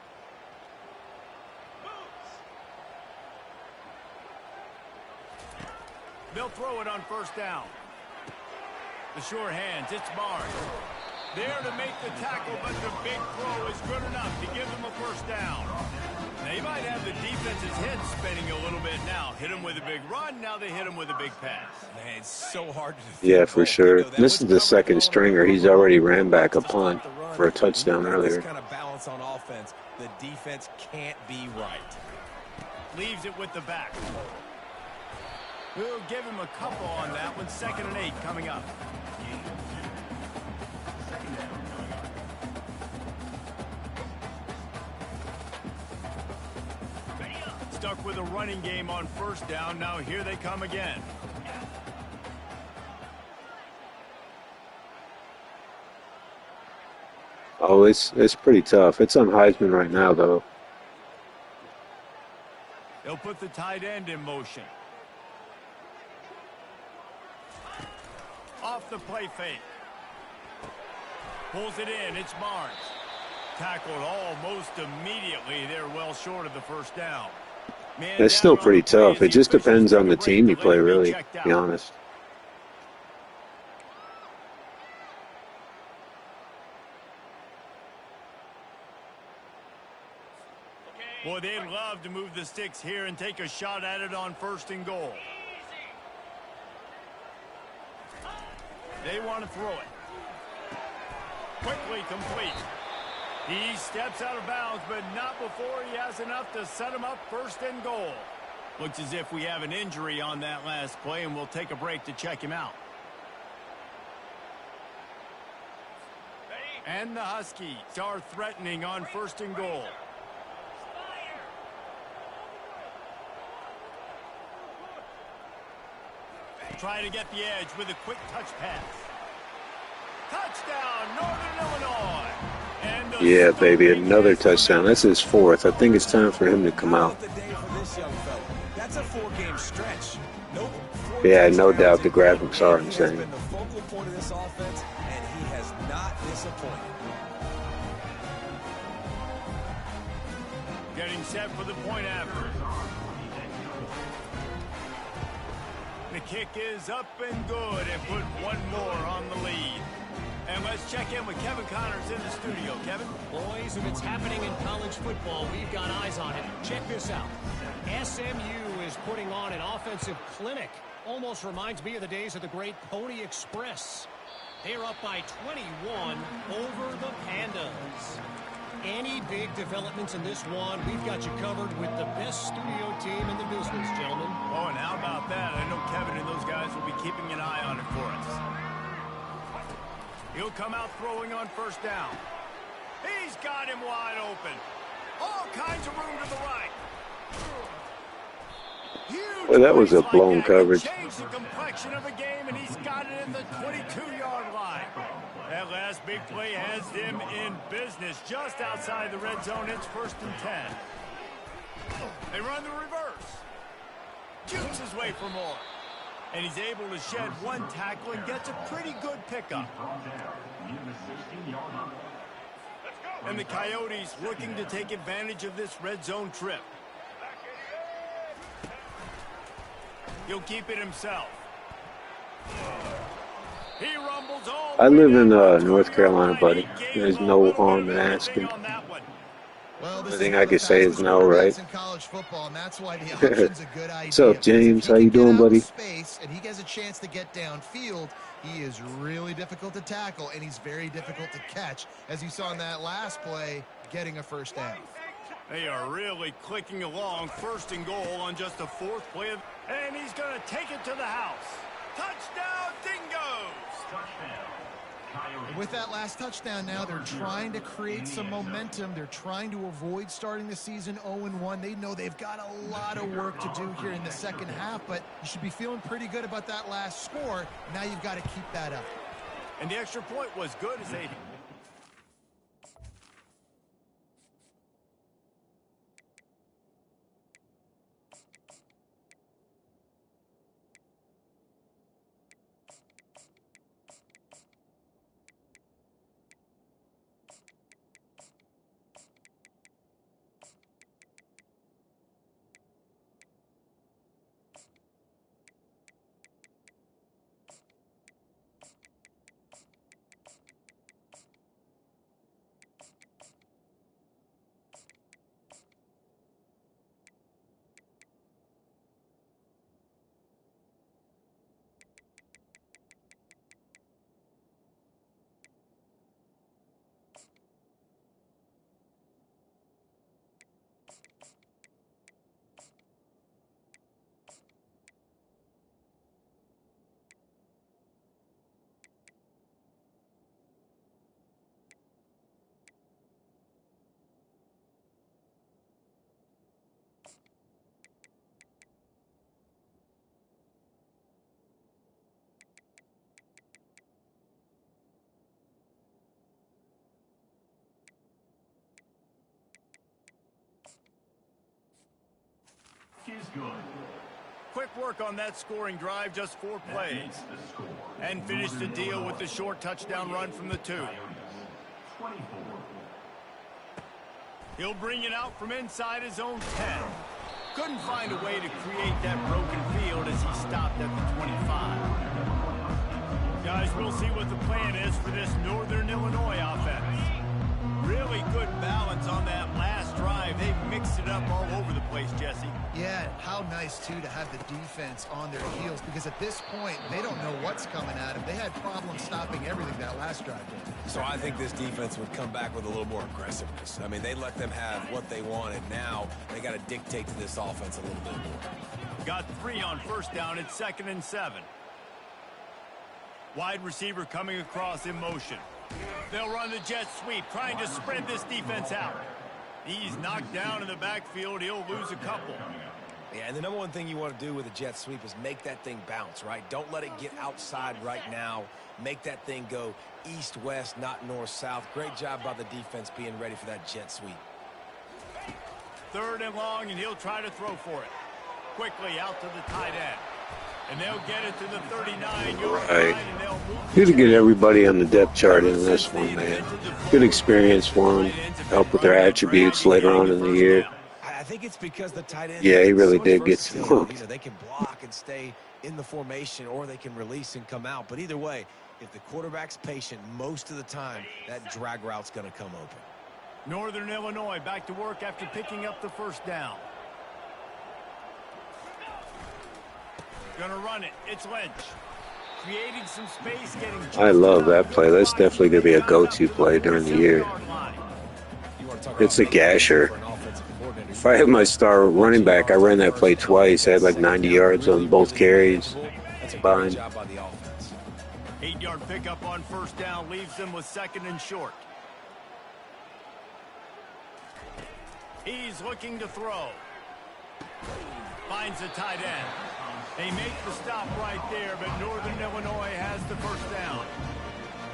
They'll throw it on first down. The sure hands, it's Barnes. There to make the tackle, but the big throw is good enough to give them a first down. Now, you might have the defense's head spinning a little bit now. Hit them with a big run, now they hit them with a big pass. Man, it's so hard to defend. Yeah, for sure. This is the second stringer. He's already ran back a punt for a touchdown earlier. Kind of balance balance on offense, the defense can't be right. Leaves it with the back. We'll give him a couple on that one. 2nd and 8 coming up. Stuck with a running game on 1st down. Now here they come again. Oh, it's pretty tough. It's on Heisman right now, though. They'll put the tight end in motion. Off the play fake. Pulls it in. It's Barnes. Tackled almost immediately. They're well short of the 1st down. Man, It's still pretty tough. It just depends on the team you play, really, to be honest. Boy, they'd love to move the sticks here and take a shot at it on 1st and goal. They want to throw it. Quickly complete. He steps out of bounds, but not before he has enough to set him up 1st and goal. Looks as if we have an injury on that last play, and we'll take a break to check him out. And the Huskies are threatening on 1st and goal. Try to get the edge with a quick touch pass. Touchdown, Northern Illinois. And Yeah, baby, another touchdown. That's his 4th. I think it's time for him to come out. That's a 4-game stretch. Yeah, no doubt the graphics are insane. He has been the focal point of this offense, and he has not disappointed. Getting set for the point after. The kick is up and good, and put one more on the lead. And let's check in with Kevin Connors in the studio. Kevin? Boys, if it's happening in college football, we've got eyes on it. Check this out. SMU is putting on an offensive clinic. Almost reminds me of the days of the great Pony Express. They're up by 21 over the Pandas. Any big developments in this one, we've got you covered with the best studio team in the business, gentlemen. Oh, and how about that? I know Kevin and those guys will be keeping an eye on it for us. He'll come out throwing on 1st down. He's got him wide open. All kinds of room to the right. Huge. Well, that was a blown coverage. Changed the complexion of a game, and he's got it in the 22-yard line. That last big play has them in business just outside the red zone. It's 1st and 10. They run the reverse. Jukes his way for more. And he's able to shed one tackle and gets a pretty good pickup. And the Coyotes looking to take advantage of this red zone trip. He'll keep it himself. He rumbles all. I live in North Carolina, buddy. There's no harm in asking. Well, The thing I could say is no, right? in college football, and that's why the option's a good idea. What's up, James? How you If he can doing, get out buddy? of space and he gets a chance to get downfield, he is really difficult to tackle, and he's very difficult to catch, as you saw in that last play, getting a 1st down. They are really clicking along. 1st and goal on just the 4th play. And he's going to take it to the house. Touchdown, Dingoes! And with that last touchdown now, they're trying to create some momentum. They're trying to avoid starting the season 0-1. They know they've got a lot of work to do here in the 2nd half, but you should be feeling pretty good about that last score. Now you've got to keep that up. And the extra point was good as they... good. Quick work on that scoring drive, just 4 plays. And finished the deal with the short touchdown run from the 2. 24. He'll bring it out from inside his own 10. Couldn't find a way to create that broken field as he stopped at the 25. Guys, we'll see what the plan is for this Northern Illinois offense. Really good balance on that last drive. They've mixed it up all over the place, Jesse. Yeah, how nice, too, to have the defense on their heels, because at this point, they don't know what's coming at them. They had problems stopping everything that last drive did. So I think this defense would come back with a little more aggressiveness. I mean, they let them have what they wanted. Now they got to dictate to this offense a little bit more. Got 3 on first down. It's 2nd and 7. Wide receiver coming across in motion. They'll run the jet sweep, trying to spread this defense out. He's knocked down in the backfield. He'll lose a couple. Yeah, and the number one thing you want to do with a jet sweep is make that thing bounce, right? Don't let it get outside right now. Make that thing go east-west, not north-south. Great job by the defense being ready for that jet sweep. 3rd and long, and he'll try to throw for it. Quickly out to the tight end. And they'll get it to the 39-yard line, and they'll move. Good to get everybody on the depth chart in this one, man. Good experience for them. Help with their attributes later on in the year. I think it's because the tight end. Yeah, he really did get some. You know, they can block and stay in the formation, or they can release and come out. But either way, if the quarterback's patient most of the time, that drag route's going to come open. Northern Illinois back to work after picking up the first down. Gonna run it. It's Lynch. Creating some space, getting. I love that play. That's definitely going to be a go-to play during the year. It's a gasher. If I had my star running back, I ran that play twice. I had like 90 yards on both carries. Fine. 8-yard pickup on first down leaves them with 2nd and short. He's looking to throw. Finds the tight end. They make the stop right there, but Northern Illinois has the first down.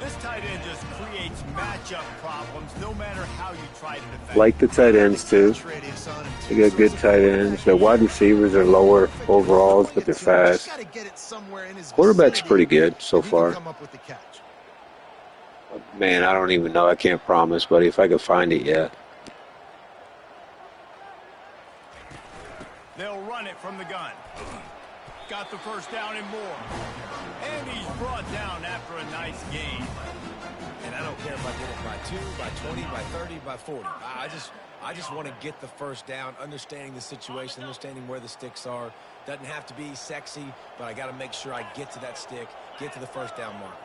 This tight end just creates matchup problems no matter how you try to defend. Like the tight ends, too. They got good tight ends. Their wide receivers are lower overalls, but they're fast. Quarterback's pretty good so far. Man, I don't even know. I can't promise, buddy. If I could find it, yeah. They'll run it from the gun. Got the first down and more. And he's brought down after a nice gain. And I don't care if I get it by 2, by 20, by 30, by 40. I just want to get the first down, understanding the situation, understanding where the sticks are. Doesn't have to be sexy, but I got to make sure I get to that stick, get to the first down mark.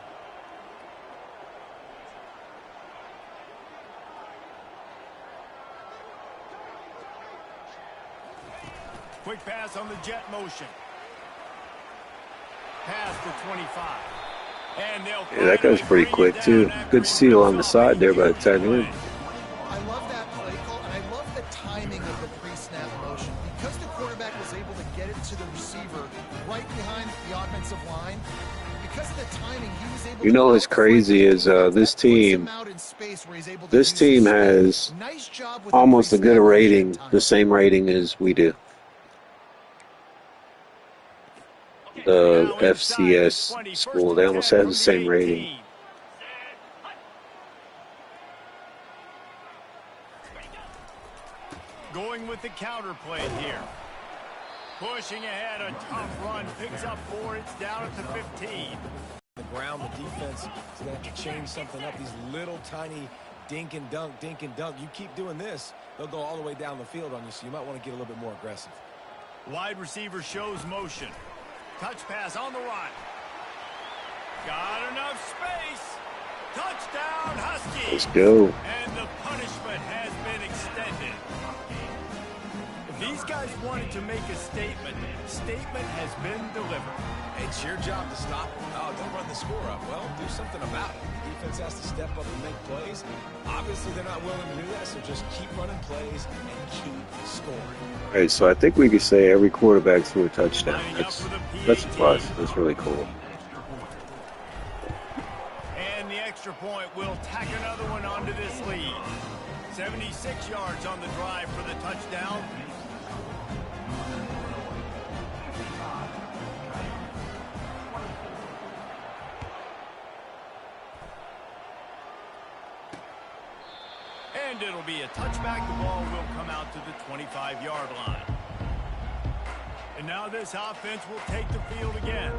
Quick pass on the jet motion. Past the 25. And they'll Yeah, that guy's pretty quick, too. Good seal on the side there by the tight end. I love that play call, and I love the timing of the pre-snap motion. Because the quarterback was able to get it to the receiver right behind the offensive line, because of the timing, he was able to... You know what's crazy is this team has almost a good rating, the same rating as we do. The FCS school, they almost have the same rating. Going with the counter play here. Pushing ahead, a tough run, picks up 4, it's down at the 15. The ground, the defense is going to have to change something up. These little tiny dink and dunk, dink and dunk. You keep doing this, they'll go all the way down the field on you, so you might want to get a little bit more aggressive. Wide receiver shows motion. Touch pass on the run. Got enough space. Touchdown, Huskies. Let's go. And the punishment has been extended. If these guys wanted to make a statement, statement has been delivered. It's your job to stop them. Oh, don't run the score up. Well, do something about it. The defense has to step up and make plays. Obviously, they're not willing to do that, so just keep running plays and keep scoring. All right, so I think we could say every quarterback threw a touchdown. That's a plus. That's really cool. And the extra point will tack another one onto this lead. 76 yards on the drive for the touchdown. And it'll be a touchback. The ball will come out to the 25-yard line. And now this offense will take the field again.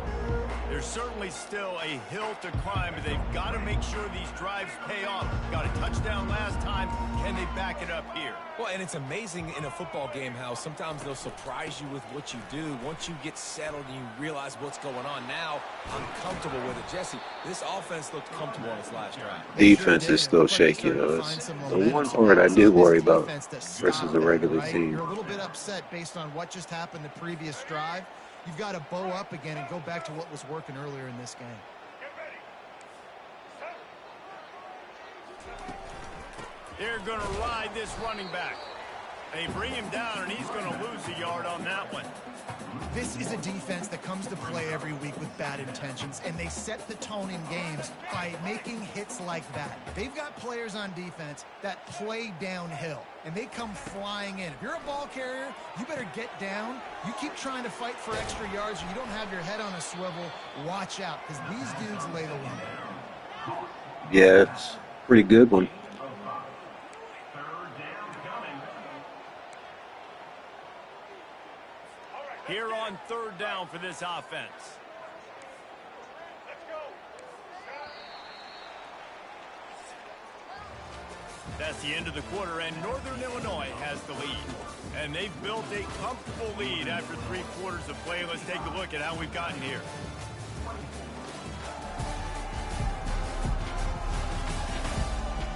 There's certainly still a hill to climb, but they've got to make sure these drives pay off. Got a touchdown last time. Can they back it up here? Well, and it's amazing in a football game how sometimes they'll surprise you with what you do. Once you get settled and you realize what's going on, now I'm comfortable with it. Jesse, this offense looked comfortable on its last drive. Defense is still shaky, though. It's the one part I do worry about versus the regular team. You're a little bit upset based on what just happened the previous drive. You've got to bow up again and go back to what was working earlier in this game. They're going to ride this running back. They bring him down, and he's going to lose a yard on that one. This is a defense that comes to play every week with bad intentions, and they set the tone in games by making hits like that. They've got players on defense that play downhill, and they come flying in. If you're a ball carrier, you better get down. You keep trying to fight for extra yards, or you don't have your head on a swivel. Watch out, because these dudes lay the line. Yeah, it's a pretty good one. Here on third down for this offense. That's the end of the quarter, and Northern Illinois has the lead. And they've built a comfortable lead after 3 quarters of play. Let's take a look at how we've gotten here.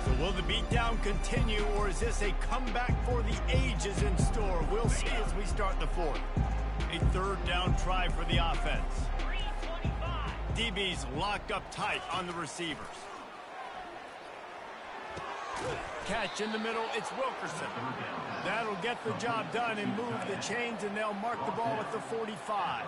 So will the beatdown continue, or is this a comeback for the ages in store? We'll see as we start the fourth. A third down try for the offense. DB's locked up tight on the receivers. Catch in the middle, it's Wilkerson. That'll get the job done and move the chains, and they'll mark the ball at the 45.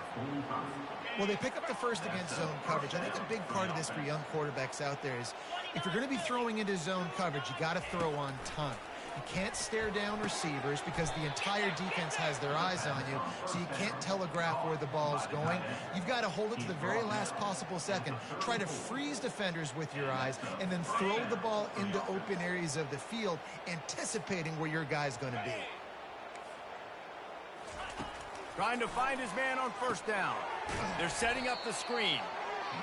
Well, they pick up the first against zone coverage. I think a big part of this for young quarterbacks out there is if you're going to be throwing into zone coverage, you got to throw on time. You can't stare down receivers because the entire defense has their eyes on you, so you can't telegraph where the ball's going. You've got to hold it to the very last possible second. Try to freeze defenders with your eyes and then throw the ball into open areas of the field, anticipating where your guy's going to be. Trying to find his man on first down. They're setting up the screen.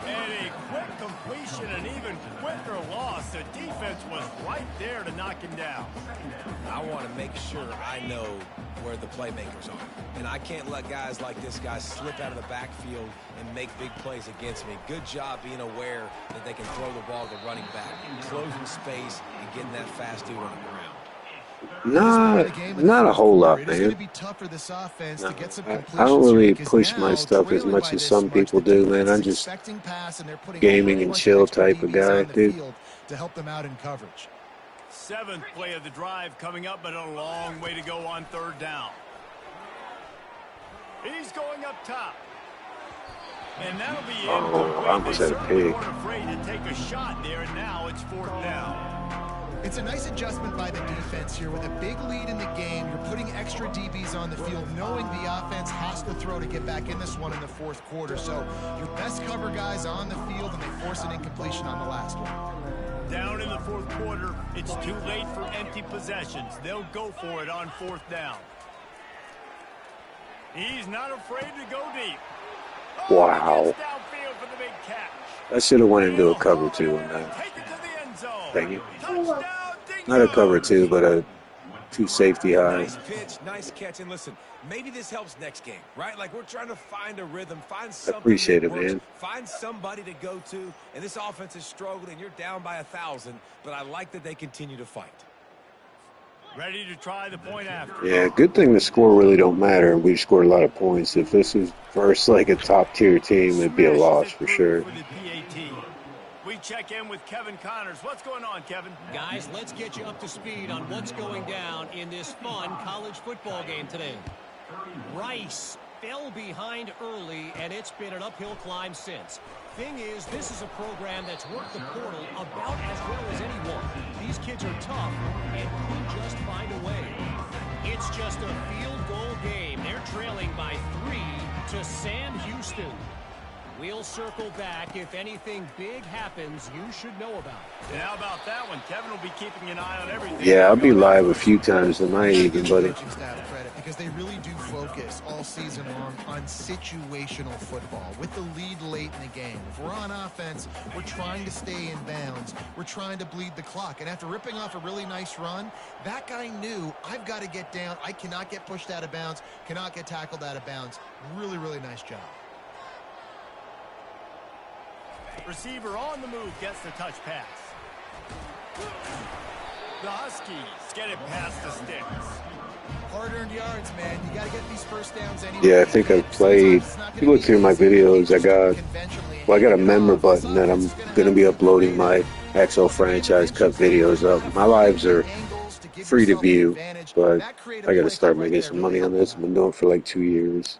And a quick completion, and even quicker loss. The defense was right there to knock him down. I want to make sure I know where the playmakers are. And I can't let guys like this guy slip out of the backfield and make big plays against me. Good job being aware that they can throw the ball to the running back, closing space, and getting that fast dude on the ground. Not a whole lot, man. I don't really push my stuff as much as some people do, man. I'm just gaming and chill type of guy, dude. To help them out in coverage. 7th play of the drive coming up, but a long way to go on third down. He's going up top. And that'll be it. I almost had a pig. Weren't afraid to take a shot there, and now it's 4th down. It's a nice adjustment by the defense here. With a big lead in the game, you're putting extra DBs on the field, knowing the offense has to throw to get back in this one in the 4th quarter. So your best cover guys on the field, and they force an incompletion on the last one. Down in the 4th quarter, it's too late for empty possessions. They'll go for it on 4th down. He's not afraid to go deep. Wow. Downfield for the big catch. I should have went into a cover 2 on that. Take it to the end zone. Thank you. Touchdown, Not a cover 2, but a 2 safety high. Nice pitch, nice catch, and listen, maybe this helps next game, right? Like we're trying to find a rhythm, find something. Appreciate it, that works, man. Find somebody to go to, and this offense is struggling, and you're down by 1,000, but I like that they continue to fight. Ready to try the point after. Yeah, good thing the score really don't matter. We've scored a lot of points. If this was versus like a top-tier team, it'd be a loss for sure. We check in with Kevin Connors. What's going on, Kevin? Guys, let's get you up to speed on what's going down in this fun college football game today. Rice fell behind early, and it's been an uphill climb since. Thing is, this is a program that's worked the portal about as well as anyone. These kids are tough and could just find a way. It's just a field goal game. They're trailing by 3 to Sam Houston. We'll circle back. If anything big happens, you should know about it. And how about that one? Kevin will be keeping an eye on everything. Yeah, I'll be live a few times tonight even, buddy. Coaching staff credit because they really do focus all season long on situational football with the lead late in the game. If we're on offense, we're trying to stay in bounds. We're trying to bleed the clock. And after ripping off a really nice run, that guy knew I've got to get down. I cannot get pushed out of bounds, cannot get tackled out of bounds. Really, really nice job. Receiver on the move gets the touch pass. The Huskies get it past the sticks. Hard-earned yards, man. You got to get these first downs anyway. Yeah, I think I've played. If you look through my videos, I got a member button that I'm going to be uploading my XL franchise cut videos up. My lives are free to view, but I got to start making some money on this. I've been doing it for like 2 years.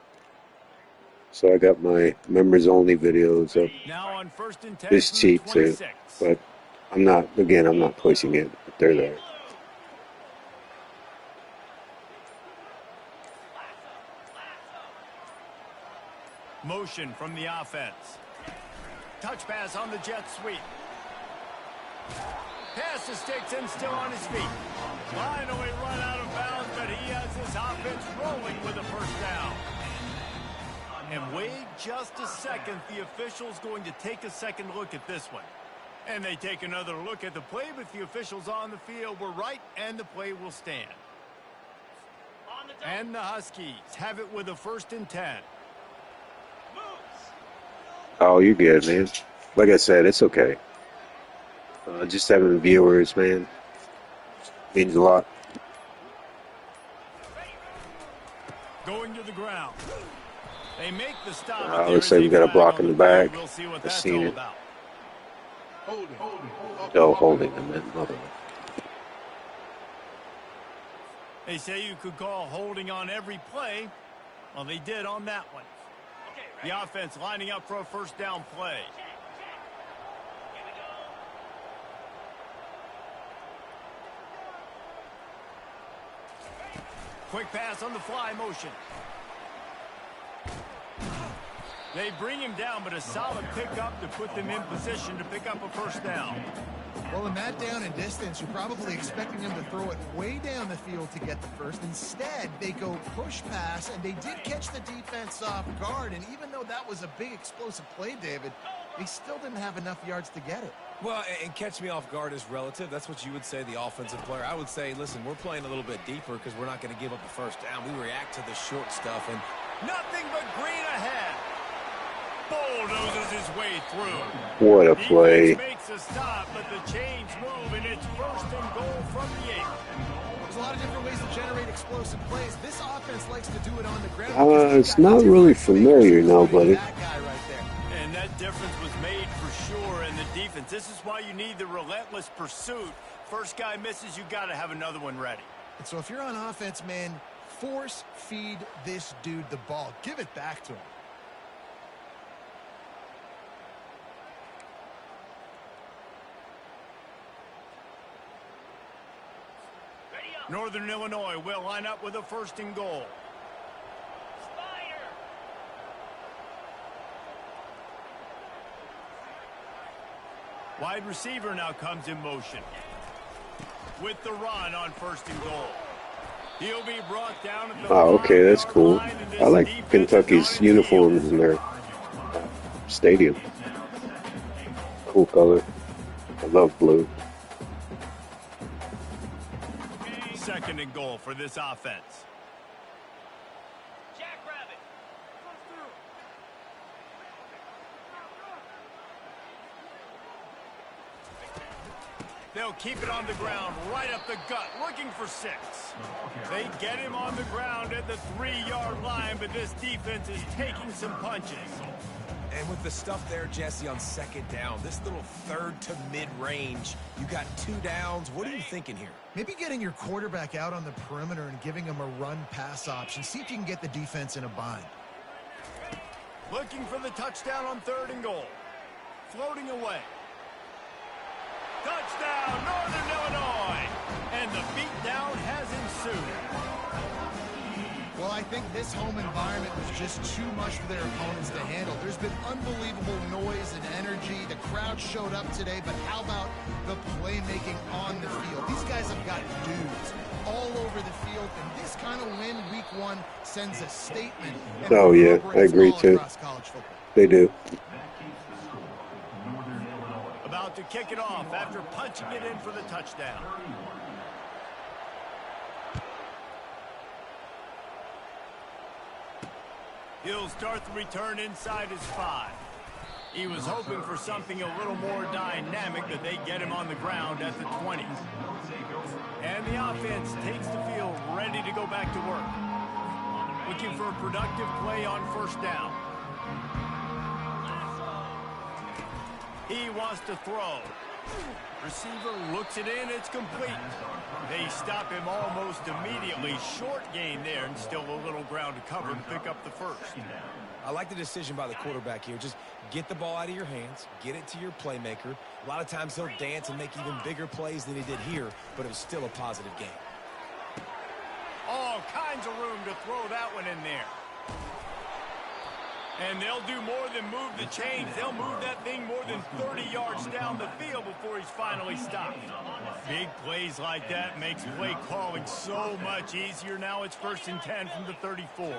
So I got my members only videos up. Now on 1st and 10, It's cheap too, but I'm not pushing it. They're there. Motion from the offense. Touch pass on the jet sweep. Pass the sticks and still on his feet. Finally run out of bounds, but he has his offense rolling with a first down. And wait just a second. The official's going to take a second look at this one. And they take another look at the play, but the officials on the field were right, and the play will stand. And the Huskies have it with a 1st and 10. Oh, you're good, man. Like I said, it's okay. Just having viewers, man, means a lot. Going to the ground. They make the stop. Looks like we got a block in the back. I've seen it. Oh, holding them in. They say you could call holding on every play. Well, they did on that one. The offense lining up for a first down play. Quick pass on the fly motion. They bring him down, but a solid pickup to put them in position to pick up a first down. Well, in that down and distance, you're probably expecting them to throw it way down the field to get the first. Instead, they go push pass, and they did catch the defense off guard. And even though that was a big explosive play, David, they still didn't have enough yards to get it. Well, and catch me off guard is relative. That's what you would say, the offensive player. I would say, listen, we're playing a little bit deeper because we're not going to give up a first down. We react to the short stuff, and nothing but green ahead. Bulldozes his way through. What a play. Makes a stop, but the chains move, and it's 1st and goal from the 8. There's a lot of different ways to generate explosive plays. This offense likes to do it on the ground. It's not really familiar now, buddy. That guy right there. And that difference was made for sure in the defense. This is why you need the relentless pursuit. First guy misses, you got to have another one ready. And so if you're on offense, man, force feed this dude the ball. Give it back to him. Northern Illinois will line up with a 1st and goal. Wide receiver now comes in motion. With the run on 1st and goal. He'll be brought down at the okay, that's cool. I like Kentucky's uniforms in their stadium. Cool color. I love blue. 2nd and goal for this offense. Jackrabbit. They'll keep it on the ground, right up the gut, looking for 6. They get him on the ground at the 3-yard line, but this defense is taking some punches. And with the stuff there, Jesse, on 2nd down, this little 3rd to mid-range, you got 2 downs. What are you thinking here? Maybe getting your quarterback out on the perimeter and giving him a run-pass option. See if you can get the defense in a bind. Looking for the touchdown on 3rd and goal. Floating away. Touchdown, Northern Illinois! And the beatdown has ensued. Well, I think think this home environment was just too much for their opponents to handle. There's been unbelievable noise and energy. The crowd showed up today, but how about the playmaking on the field? These guys have got dudes all over the field, and this kind of win week one sends a statement. Oh, yeah, I agree, too. They do. About to kick it off after punching it in for the touchdown. He'll start the return inside his 5. He was hoping for something a little more dynamic, but they get him on the ground at the 20. And the offense takes the field ready to go back to work. Looking for a productive play on first down. He wants to throw. Receiver looks it in, it's complete. They stop him almost immediately. Short gain there, and still a little ground to cover to pick up the first. I like the decision by the quarterback here. Just get the ball out of your hands, get it to your playmaker. A lot of times he'll dance and make even bigger plays than he did here, but it was still a positive game. All kinds of room to throw that one in there. And they'll do more than move the chains. They'll move that thing more than 30 yards down the field before he's finally stopped. Big plays like that makes play calling so much easier. Now it's 1st and 10 from the 34.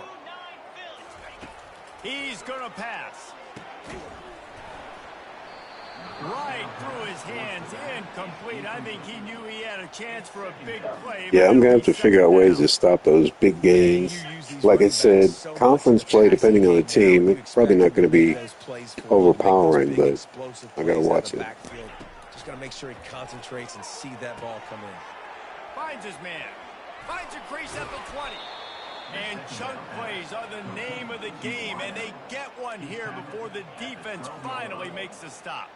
He's going to pass. Right through his hands, incomplete. I think he knew he had a chance for a big play. Yeah, I'm going to have to figure out ways to stop those big gains. Like I said, conference play, depending on the team, it's probably not going to be overpowering, but I got to watch it. Just got to make sure he concentrates and see that ball come in. Finds his man. Finds a crease at the 20. And chunk plays are the name of the game, and they get one here before the defense finally makes the stop.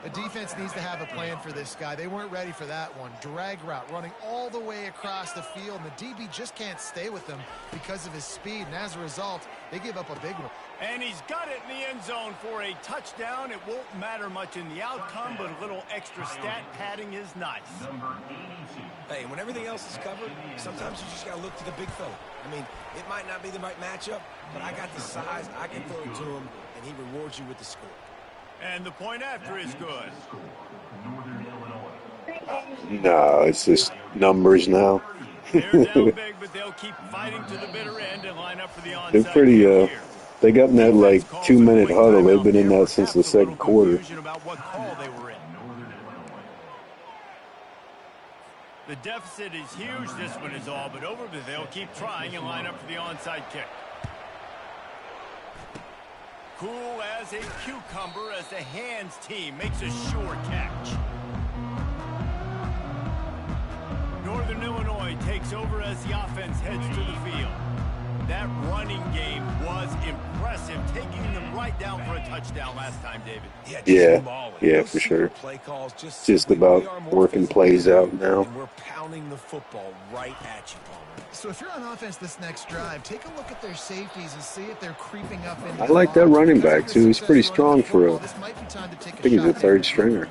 The defense needs to have a plan for this guy. They weren't ready for that one. Drag route running all the way across the field, and the DB just can't stay with him because of his speed, and as a result, they give up a big one. And he's got it in the end zone for a touchdown. It won't matter much in the outcome, but a little extra stat padding is nice. Hey, when everything else is covered, sometimes you just got to look to the big fella. I mean, it might not be the right matchup, but I got the size, I can throw it to him, and he rewards you with the score. And the point after is good. No, it's just numbers now. They're down big, but they'll keep fighting to the bitter end and line up for the onside. They're pretty, they got in that, like, 2-minute huddle. They've been in that since the second quarter. About what call they were in. The deficit is huge. This one is all but over, but they'll keep trying and line up for the onside kick. Cool as a cucumber as the hands team makes a sure catch. Northern Illinois takes over as the offense heads to the field. That running game was impressive, taking them right down for a touchdown last time, David. Yeah, for sure. Just about working plays out now. And we're pounding the football right at you, Palmer. So if you're on offense this next drive, take a look at their safeties and see if they're creeping up in. I like that running back, too. He's pretty strong for a, I think he's a third stringer.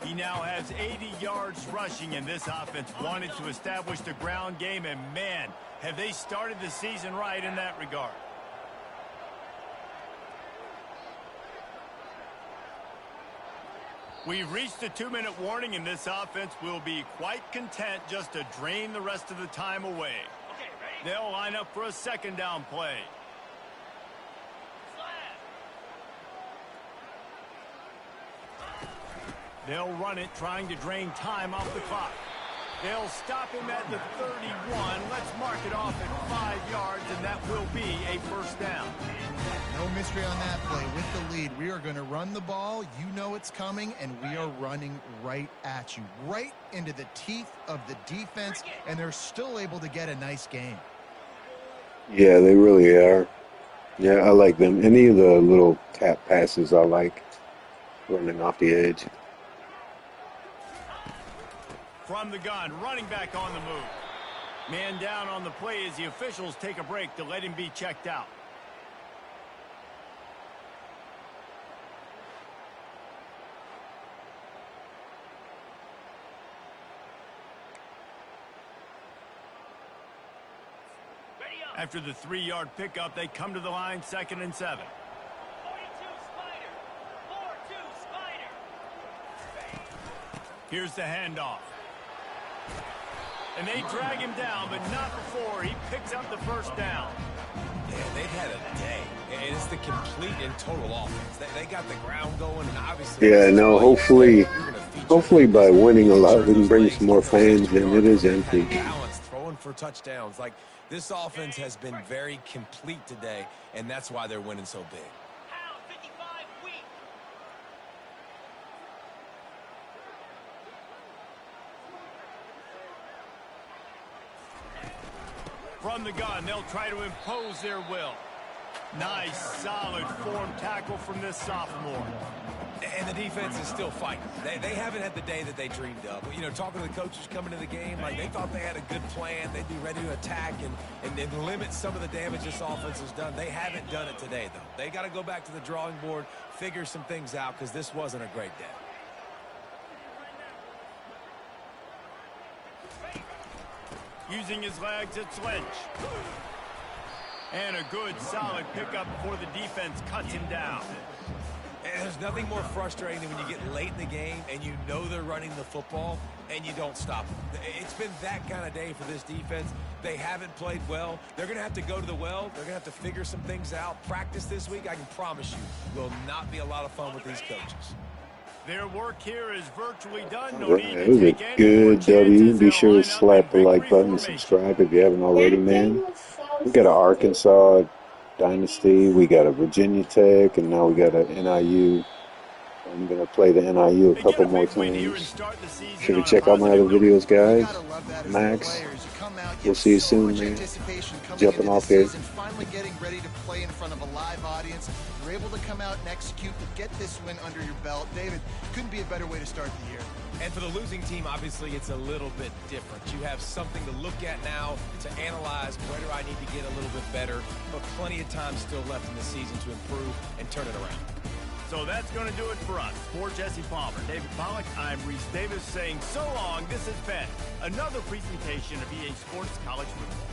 He now has 80 yards rushing, and this offense wanted to establish the ground game, and man, have they started the season right in that regard. We've reached the 2-minute warning, and this offense will be quite content just to drain the rest of the time away. They'll line up for a second down play. They'll run it, trying to drain time off the clock. They'll stop him at the 31. Let's mark it off at 5 yards, and that will be a first down. No mystery on that play. With the lead, we are going to run the ball. You know it's coming, and we are running right at you, right into the teeth of the defense, and they're still able to get a nice game. Yeah, they really are. Yeah, I like them. Any of the little tap passes I like, running off the edge. From the gun, running back on the move. Man down on the play as the officials take a break to let him be checked out. After the 3-yard pickup, they come to the line, 2nd and 7. 42 Spider. 4-2 Spider. Here's the handoff. And they drag him down, but not before he picks up the first down. Yeah, they've had a day. And it's the complete and total offense. They got the ground going, and obviously... Yeah, no, hopefully by winning a lot, we can bring some more fans in. It is empty. Balance, throwing for touchdowns. Like, this offense has been very complete today, and that's why they're winning so big. Pound 55 weak. From the gun, they'll try to impose their will. Nice, solid form tackle from this sophomore. And the defense is still fighting. They haven't had the day that they dreamed of. You know, talking to the coaches coming to the game, like they thought they had a good plan. They'd be ready to attack and limit some of the damage this offense has done. They haven't done it today, though. They got to go back to the drawing board, figure some things out, because this wasn't a great day. Using his legs, it's Lynch. And a good, solid pickup before the defense cuts him down. And there's nothing more frustrating than when you get late in the game and you know they're running the football and you don't stop them. It's been that kind of day for this defense. They haven't played well. They're going to have to go to the well. They're going to have to figure some things out. Practice this week, I can promise you, will not be a lot of fun with these coaches. Their work here is virtually done. Right, it was a good W. Be sure to slap the like button and subscribe if you haven't already, man. We got an Arkansas Dynasty, we got a Virginia Tech, and now we got an NIU. I'm going to play the NIU a couple more times. Sure to check out my other videos, guys. Max, we'll see you soon, man. Jumping off here. Finally getting ready to play in front of a live audience. You're able to come out and execute and get this win under your belt. David, couldn't be a better way to start the year. And for the losing team, obviously, it's a little bit different. You have something to look at now, to analyze where do I need to get a little bit better, but plenty of time still left in the season to improve and turn it around. So that's going to do it for us. For Jesse Palmer, David Pollack, I'm Reese Davis saying so long. This has been another presentation of EA Sports College Football.